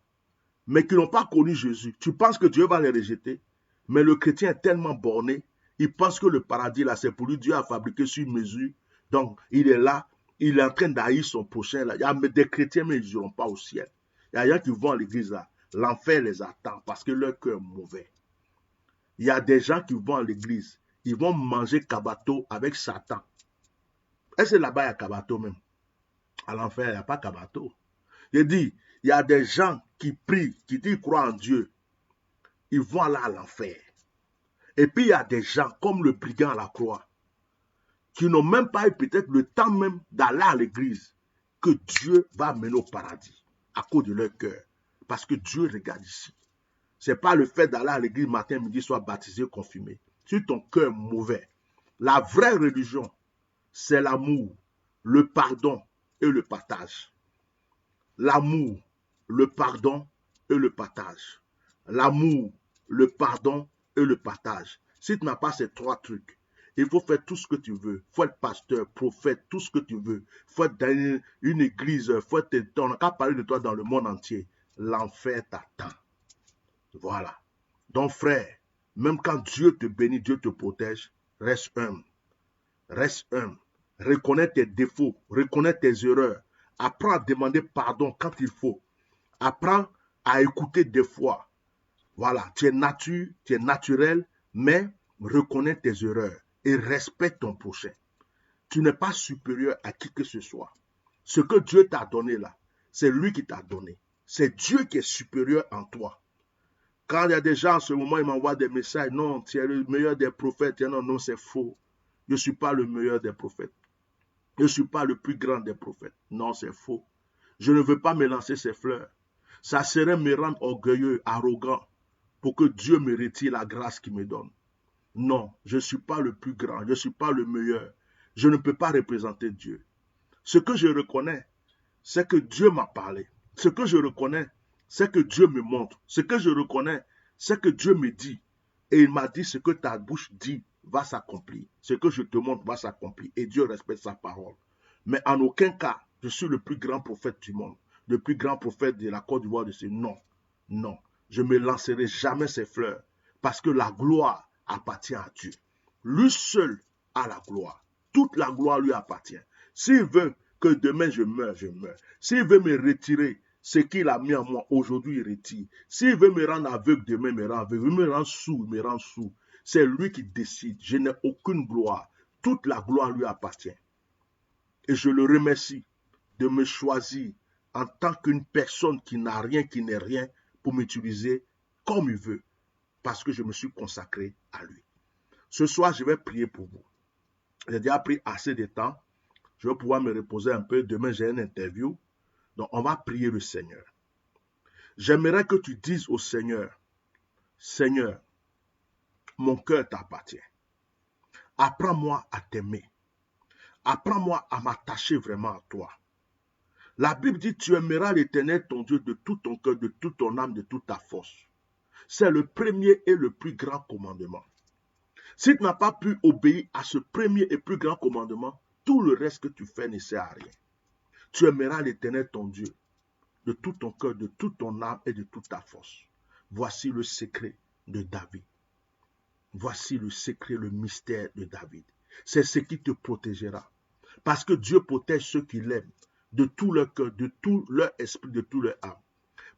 mais qui n'ont pas connu Jésus, tu penses que Dieu va les rejeter? Mais le chrétien est tellement borné, il pense que le paradis, là, c'est pour lui. Dieu a fabriqué sur mesure. Donc, il est là, il est en train d'haïr son prochain. Là. Il y a des chrétiens, mais ils n'iront pas au ciel. Il y a des gens qui vont à l'église, là. L'enfer les attend parce que leur cœur est mauvais. Il y a des gens qui vont à l'église, ils vont manger kabato avec Satan. Est-ce que là-bas, il y a kabato même? À l'enfer, il n'y a pas kabato. Je dis, il y a des gens qui prient, qui disent qu'ils croient en Dieu. Ils vont aller à l'enfer. Et puis, il y a des gens, comme le brigand à la croix, qui n'ont même pas eu peut-être le temps même d'aller à l'église, que Dieu va mener au paradis, à cause de leur cœur. Parce que Dieu regarde ici. Ce n'est pas le fait d'aller à l'église matin, midi, soit baptisé, confirmé. Si ton cœur est mauvais, la vraie religion, c'est l'amour, le pardon et le partage. L'amour, le pardon et le partage. L'amour, le pardon et le partage. Si tu n'as pas ces trois trucs, il faut faire tout ce que tu veux. Il faut être pasteur, prophète, tout ce que tu veux. Il faut être dans une église, il faut être, on n'a qu'à parler de toi dans le monde entier. L'enfer t'attend. Voilà. Donc frère, même quand Dieu te bénit, Dieu te protège, reste humble. Reste humble. Reconnais tes défauts, reconnais tes erreurs. Apprends à demander pardon quand il faut. Apprends à écouter des fois. Voilà, tu es naturel, mais reconnais tes erreurs et respecte ton prochain. Tu n'es pas supérieur à qui que ce soit. Ce que Dieu t'a donné là, c'est lui qui t'a donné. C'est Dieu qui est supérieur en toi. Quand il y a des gens en ce moment, ils m'envoient des messages, non, tu es le meilleur des prophètes. Non, non, c'est faux. Je ne suis pas le meilleur des prophètes. Je ne suis pas le plus grand des prophètes. Non, c'est faux. Je ne veux pas me lancer ces fleurs. Ça serait me rendre orgueilleux, arrogant, pour que Dieu me retire la grâce qu'il me donne. Non, je ne suis pas le plus grand, je ne suis pas le meilleur. Je ne peux pas représenter Dieu. Ce que je reconnais, c'est que Dieu m'a parlé. Ce que je reconnais, c'est que Dieu me montre. Ce que je reconnais, c'est que Dieu me dit. Et il m'a dit, ce que ta bouche dit va s'accomplir. Ce que je te montre va s'accomplir. Et Dieu respecte sa parole. Mais en aucun cas, je suis le plus grand prophète du monde. Le plus grand prophète de la Côte d'Ivoire de ce. Non, non. Je ne me lancerai jamais ces fleurs. Parce que la gloire appartient à Dieu. Lui seul a la gloire. Toute la gloire lui appartient. S'il veut que demain je meurs, je meurs. S'il veut me retirer ce qu'il a mis en moi, aujourd'hui il retire. S'il veut me rendre aveugle, demain il me rend aveugle. Il me rend sourd, il me rend sourd. C'est lui qui décide. Je n'ai aucune gloire. Toute la gloire lui appartient. Et je le remercie de me choisir en tant qu'une personne qui n'a rien, qui n'est rien, pour m'utiliser comme il veut. Parce que je me suis consacré à lui. Ce soir, je vais prier pour vous. J'ai déjà pris assez de temps. Je vais pouvoir me reposer un peu. Demain, j'ai une interview. Donc, on va prier le Seigneur. J'aimerais que tu dises au Seigneur, Seigneur, mon cœur t'appartient. Apprends-moi à t'aimer. Apprends-moi à m'attacher vraiment à toi. La Bible dit, tu aimeras l'Éternel, ton Dieu, de tout ton cœur, de toute ton âme, de toute ta force. C'est le premier et le plus grand commandement. Si tu n'as pas pu obéir à ce premier et plus grand commandement, tout le reste que tu fais ne sert à rien. Tu aimeras l'Éternel, ton Dieu, de tout ton cœur, de toute ton âme et de toute ta force. Voici le secret de David. Voici le secret, le mystère de David. C'est ce qui te protégera. Parce que Dieu protège ceux qui l'aiment de tout leur cœur, de tout leur esprit, de tout leur âme.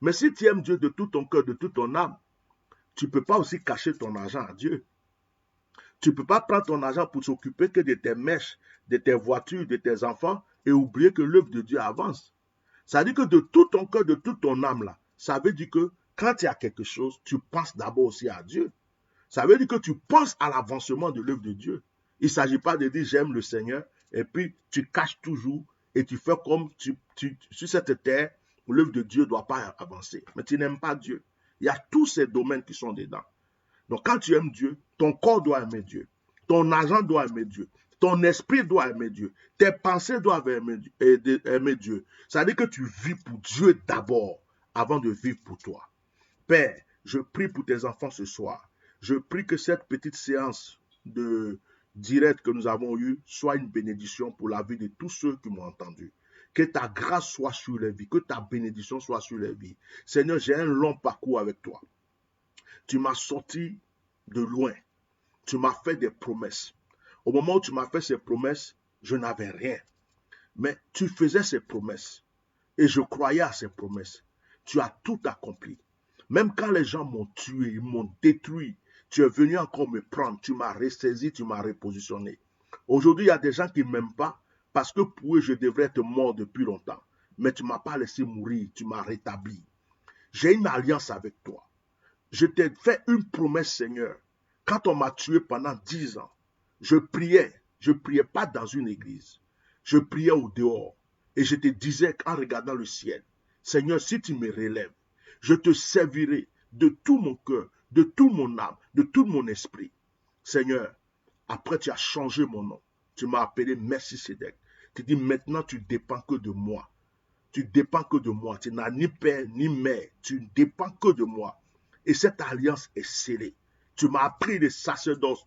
Mais si tu aimes Dieu de tout ton cœur, de toute ton âme, tu ne peux pas aussi cacher ton argent à Dieu. Tu ne peux pas prendre ton argent pour s'occuper que de tes mèches, de tes voitures, de tes enfants et oublier que l'œuvre de Dieu avance. Ça veut dire que de tout ton cœur, de toute ton âme, là, ça veut dire que quand il y a quelque chose, tu penses d'abord aussi à Dieu. Ça veut dire que tu penses à l'avancement de l'œuvre de Dieu. Il ne s'agit pas de dire j'aime le Seigneur et puis tu caches toujours et tu fais comme sur cette terre, l'œuvre de Dieu ne doit pas avancer. Mais tu n'aimes pas Dieu. Il y a tous ces domaines qui sont dedans. Donc quand tu aimes Dieu, ton corps doit aimer Dieu. Ton argent doit aimer Dieu. Ton esprit doit aimer Dieu. Tes pensées doivent aimer Dieu. Ça veut dire que tu vis pour Dieu d'abord avant de vivre pour toi. Père, je prie pour tes enfants ce soir. Je prie que cette petite séance de direct que nous avons eue soit une bénédiction pour la vie de tous ceux qui m'ont entendu. Que ta grâce soit sur les vies, que ta bénédiction soit sur les vies. Seigneur, j'ai un long parcours avec toi. Tu m'as sorti de loin. Tu m'as fait des promesses. Au moment où tu m'as fait ces promesses, je n'avais rien. Mais tu faisais ces promesses. Et je croyais à ces promesses. Tu as tout accompli. Même quand les gens m'ont tué, ils m'ont détruit, tu es venu encore me prendre. Tu m'as ressaisi, tu m'as repositionné. Aujourd'hui, il y a des gens qui ne m'aiment pas parce que pour eux, je devrais être mort depuis longtemps. Mais tu ne m'as pas laissé mourir, tu m'as rétabli. J'ai une alliance avec toi. Je t'ai fait une promesse, Seigneur. Quand on m'a tué pendant 10 ans, je priais pas dans une église. Je priais au dehors. Et je te disais en regardant le ciel, Seigneur, si tu me relèves, je te servirai de tout mon cœur, de toute mon âme, de tout mon esprit. Seigneur, après tu as changé mon nom. Tu m'as appelé Melchisedec. Tu dis maintenant tu dépends que de moi. Tu dépends que de moi. Tu n'as ni père ni mère. Tu ne dépends que de moi. Et cette alliance est scellée. Tu m'as appris les sacerdoces.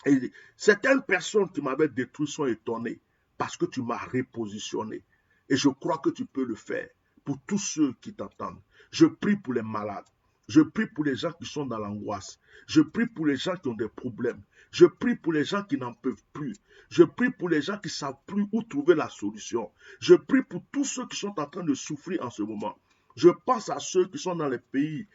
Et certaines personnes qui m'avaient détruit sont étonnées parce que tu m'as repositionné. Et je crois que tu peux le faire pour tous ceux qui t'entendent. Je prie pour les malades. Je prie pour les gens qui sont dans l'angoisse. Je prie pour les gens qui ont des problèmes. Je prie pour les gens qui n'en peuvent plus. Je prie pour les gens qui ne savent plus où trouver la solution. Je prie pour tous ceux qui sont en train de souffrir en ce moment. Je pense à ceux qui sont dans les pays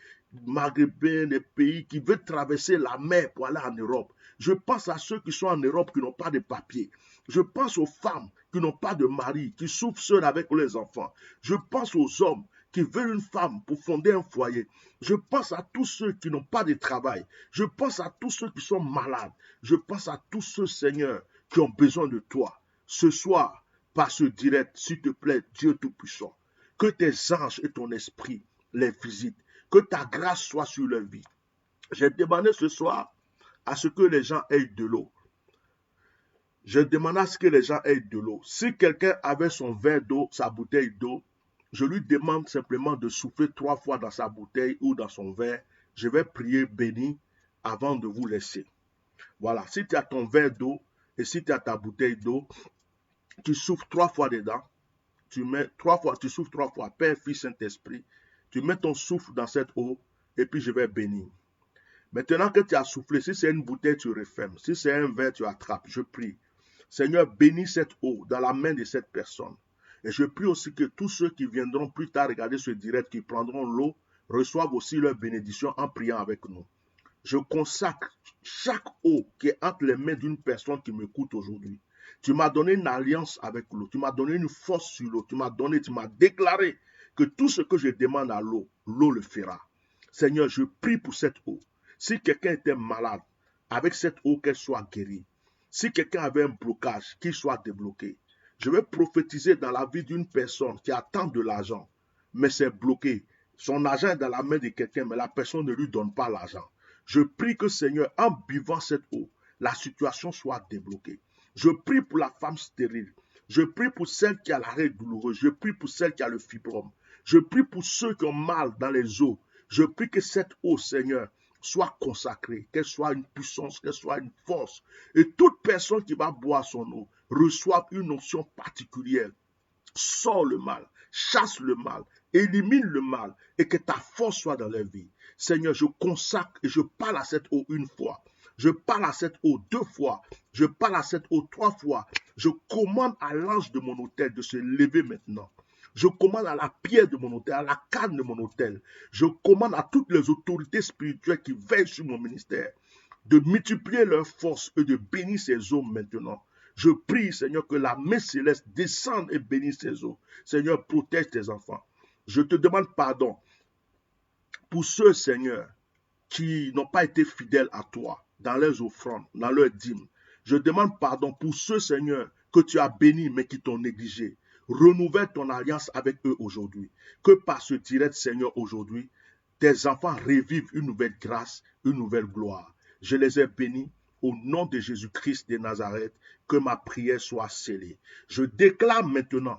maghrébins, les pays qui veulent traverser la mer pour aller en Europe. Je pense à ceux qui sont en Europe qui n'ont pas de papiers. Je pense aux femmes qui n'ont pas de mari, qui souffrent seules avec les enfants. Je pense aux hommes qui veulent une femme pour fonder un foyer. Je pense à tous ceux qui n'ont pas de travail. Je pense à tous ceux qui sont malades. Je pense à tous ceux, Seigneur, qui ont besoin de toi. Ce soir, par ce direct, s'il te plaît, Dieu Tout-Puissant, que tes anges et ton esprit les visitent. Que ta grâce soit sur leur vie. J'ai demandé ce soir à ce que les gens aient de l'eau. Je demande à ce que les gens aient de l'eau. Si quelqu'un avait son verre d'eau, sa bouteille d'eau, je lui demande simplement de souffler 3 fois dans sa bouteille ou dans son verre. Je vais prier béni avant de vous laisser. Voilà, si tu as ton verre d'eau et si tu as ta bouteille d'eau, tu souffles 3 fois dedans. Tu mets 3 fois, tu souffles 3 fois, Père, Fils, Saint-Esprit. Tu mets ton souffle dans cette eau et puis je vais bénir. Maintenant que tu as soufflé, si c'est une bouteille, tu refermes. Si c'est un verre, tu attrapes. Je prie. Seigneur, bénis cette eau dans la main de cette personne. Et je prie aussi que tous ceux qui viendront plus tard regarder ce direct, qui prendront l'eau, reçoivent aussi leur bénédiction en priant avec nous. Je consacre chaque eau qui est entre les mains d'une personne qui m'écoute aujourd'hui. Tu m'as donné une alliance avec l'eau. Tu m'as donné une force sur l'eau. Tu m'as déclaré que tout ce que je demande à l'eau, l'eau le fera. Seigneur, je prie pour cette eau. Si quelqu'un était malade, avec cette eau, qu'elle soit guérie. Si quelqu'un avait un blocage, qu'il soit débloqué. Je vais prophétiser dans la vie d'une personne qui attend de l'argent, mais c'est bloqué. Son argent est dans la main de quelqu'un, mais la personne ne lui donne pas l'argent. Je prie que, Seigneur, en buvant cette eau, la situation soit débloquée. Je prie pour la femme stérile. Je prie pour celle qui a l'arrêt douloureux. Je prie pour celle qui a le fibrome. Je prie pour ceux qui ont mal dans les os. Je prie que cette eau, Seigneur, soit consacrée, qu'elle soit une puissance, qu'elle soit une force. Et toute personne qui va boire son eau reçoive une onction particulière. Sors le mal, chasse le mal, élimine le mal et que ta force soit dans leur vie. Seigneur, je consacre et je parle à cette eau une fois. Je parle à cette eau 2 fois. Je parle à cette eau 3 fois. Je commande à l'ange de mon autel de se lever maintenant. Je commande à la pierre de mon autel, à la canne de mon autel. Je commande à toutes les autorités spirituelles qui veillent sur mon ministère de multiplier leurs forces et de bénir ces eaux maintenant. Je prie, Seigneur, que la main céleste descende et bénisse ces eaux. Seigneur, protège tes enfants. Je te demande pardon pour ceux, Seigneur, qui n'ont pas été fidèles à toi dans leurs offrandes, dans leurs dîmes. Je demande pardon pour ceux, Seigneur, que tu as bénis mais qui t'ont négligé. Renouvelle ton alliance avec eux aujourd'hui. Que par ce direct, Seigneur, aujourd'hui, tes enfants revivent une nouvelle grâce, une nouvelle gloire. Je les ai bénis au nom de Jésus-Christ de Nazareth, que ma prière soit scellée. Je déclare maintenant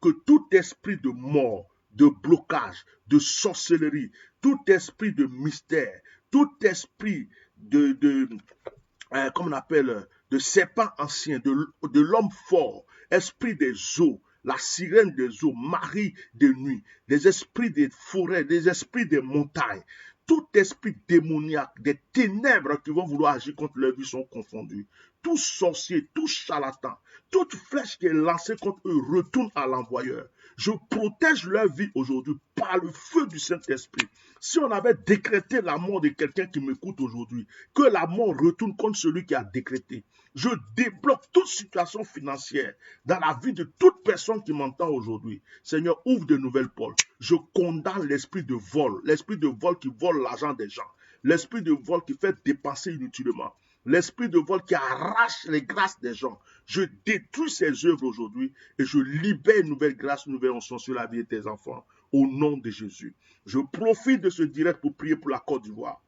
que tout esprit de mort, de blocage, de sorcellerie, tout esprit de mystère, tout esprit comme on appelle, de serpent ancien, de l'homme fort, esprit des eaux, la sirène des eaux, Marie des nuits, des esprits des forêts, des esprits des montagnes, tout esprit démoniaque, des ténèbres qui vont vouloir agir contre leur vie sont confondus. Tout sorcier, tout charlatan, toute flèche qui est lancée contre eux retourne à l'envoyeur. Je protège leur vie aujourd'hui par le feu du Saint-Esprit. Si on avait décrété la mort de quelqu'un qui m'écoute aujourd'hui, que la mort retourne contre celui qui a décrété. Je débloque toute situation financière dans la vie de toute personne qui m'entend aujourd'hui. Seigneur, ouvre de nouvelles portes. Je condamne l'esprit de vol qui vole l'argent des gens, l'esprit de vol qui fait dépenser inutilement, l'esprit de vol qui arrache les grâces des gens. Je détruis ces œuvres aujourd'hui et je libère une nouvelle grâce, une nouvelle onction sur la vie de tes enfants au nom de Jésus. Je profite de ce direct pour prier pour la Côte d'Ivoire.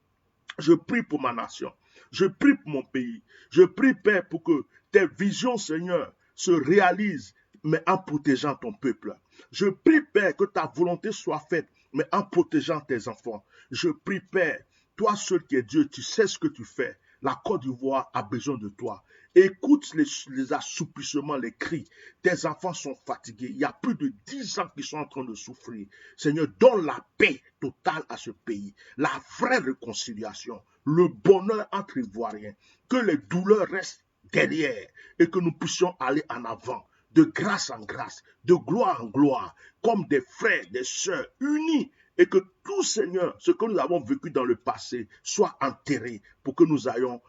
Je prie pour ma nation. Je prie pour mon pays. Je prie, Père, pour que tes visions, Seigneur, se réalisent, mais en protégeant ton peuple. Je prie, Père, que ta volonté soit faite, mais en protégeant tes enfants. Je prie, Père, toi seul qui es Dieu, tu sais ce que tu fais. La Côte d'Ivoire a besoin de toi. Écoute les assouplissements, les cris. Tes enfants sont fatigués. Il y a plus de 10 ans qu'ils sont en train de souffrir. Seigneur, donne la paix totale à ce pays. La vraie réconciliation. Le bonheur entre Ivoiriens. Que les douleurs restent derrière et que nous puissions aller en avant. De grâce en grâce, de gloire en gloire, comme des frères, des sœurs unis, et que tout, Seigneur, ce que nous avons vécu dans le passé soit enterré pour que nous allions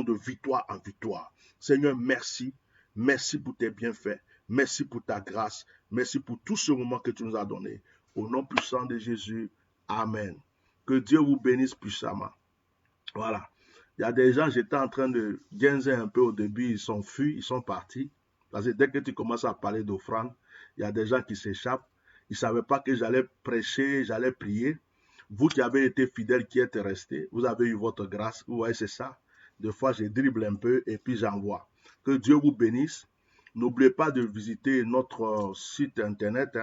de victoire en victoire. Seigneur, merci. Merci pour tes bienfaits. Merci pour ta grâce. Merci pour tout ce moment que tu nous as donné. Au nom puissant de Jésus, Amen. Que Dieu vous bénisse puissamment. Voilà. Il y a des gens, j'étais en train de guinzer un peu au début, ils sont fuis, ils sont partis. Parce que dès que tu commences à parler d'offrande, il y a des gens qui s'échappent. Ils ne savaient pas que j'allais prêcher, j'allais prier. Vous qui avez été fidèles, qui êtes restés, vous avez eu votre grâce. Vous voyez, c'est ça. Des fois, je dribble un peu et puis j'envoie. Que Dieu vous bénisse. N'oubliez pas de visiter notre site internet,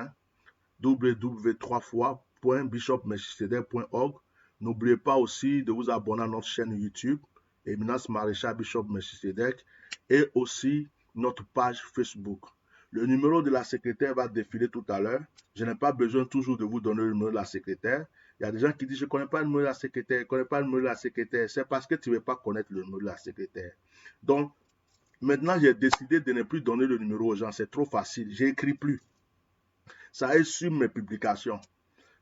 www.bishopmelchisedec.org. N'oubliez pas aussi de vous abonner à notre chaîne YouTube, Éminence Maréchal Bishop Melchisedec, et aussi notre page Facebook. Le numéro de la secrétaire va défiler tout à l'heure. Je n'ai pas besoin toujours de vous donner le numéro de la secrétaire. Il y a des gens qui disent, je ne connais pas le numéro de la secrétaire, je ne connais pas le numéro de la secrétaire. C'est parce que tu ne veux pas connaître le numéro de la secrétaire. Donc, maintenant, j'ai décidé de ne plus donner le numéro aux gens. C'est trop facile. Je n'écris plus. Ça est sur mes publications.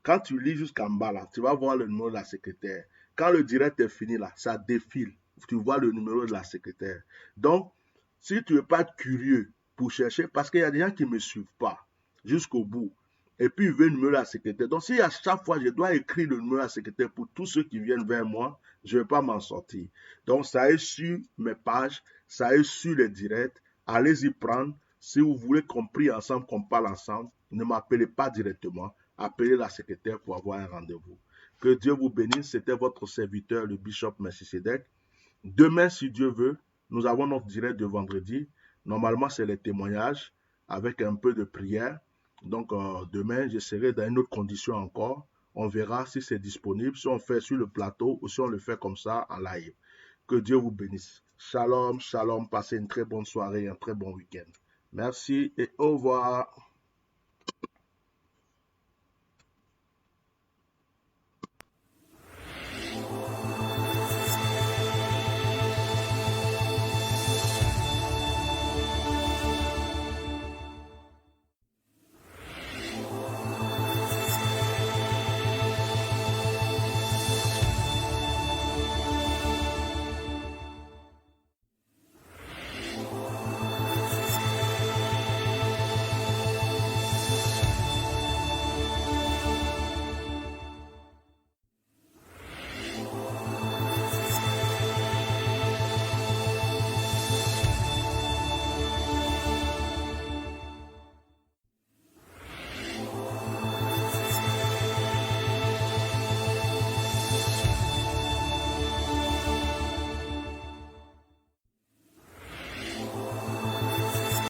Quand tu lis jusqu'en bas, là, tu vas voir le numéro de la secrétaire. Quand le direct est fini, là, ça défile. Tu vois le numéro de la secrétaire. Donc, si tu ne veux pas être curieux pour chercher, parce qu'il y a des gens qui ne me suivent pas jusqu'au bout, et puis ils veulent le numéro de la secrétaire. Donc, si à chaque fois, je dois écrire le numéro de la secrétaire pour tous ceux qui viennent vers moi, je ne vais pas m'en sortir. Donc, ça est sur mes pages, ça est sur les directs. Allez-y prendre. Si vous voulez qu'on prie ensemble, qu'on parle ensemble, ne m'appelez pas directement. Appelez la secrétaire pour avoir un rendez-vous. Que Dieu vous bénisse. C'était votre serviteur, le Bishop Melchisedec. Demain, si Dieu veut, nous avons notre direct de vendredi. Normalement, c'est les témoignages avec un peu de prière. Donc, demain, je serai dans une autre condition encore. On verra si c'est disponible, si on fait sur le plateau ou si on le fait comme ça en live. Que Dieu vous bénisse. Shalom, shalom. Passez une très bonne soirée, un très bon week-end. Merci et au revoir.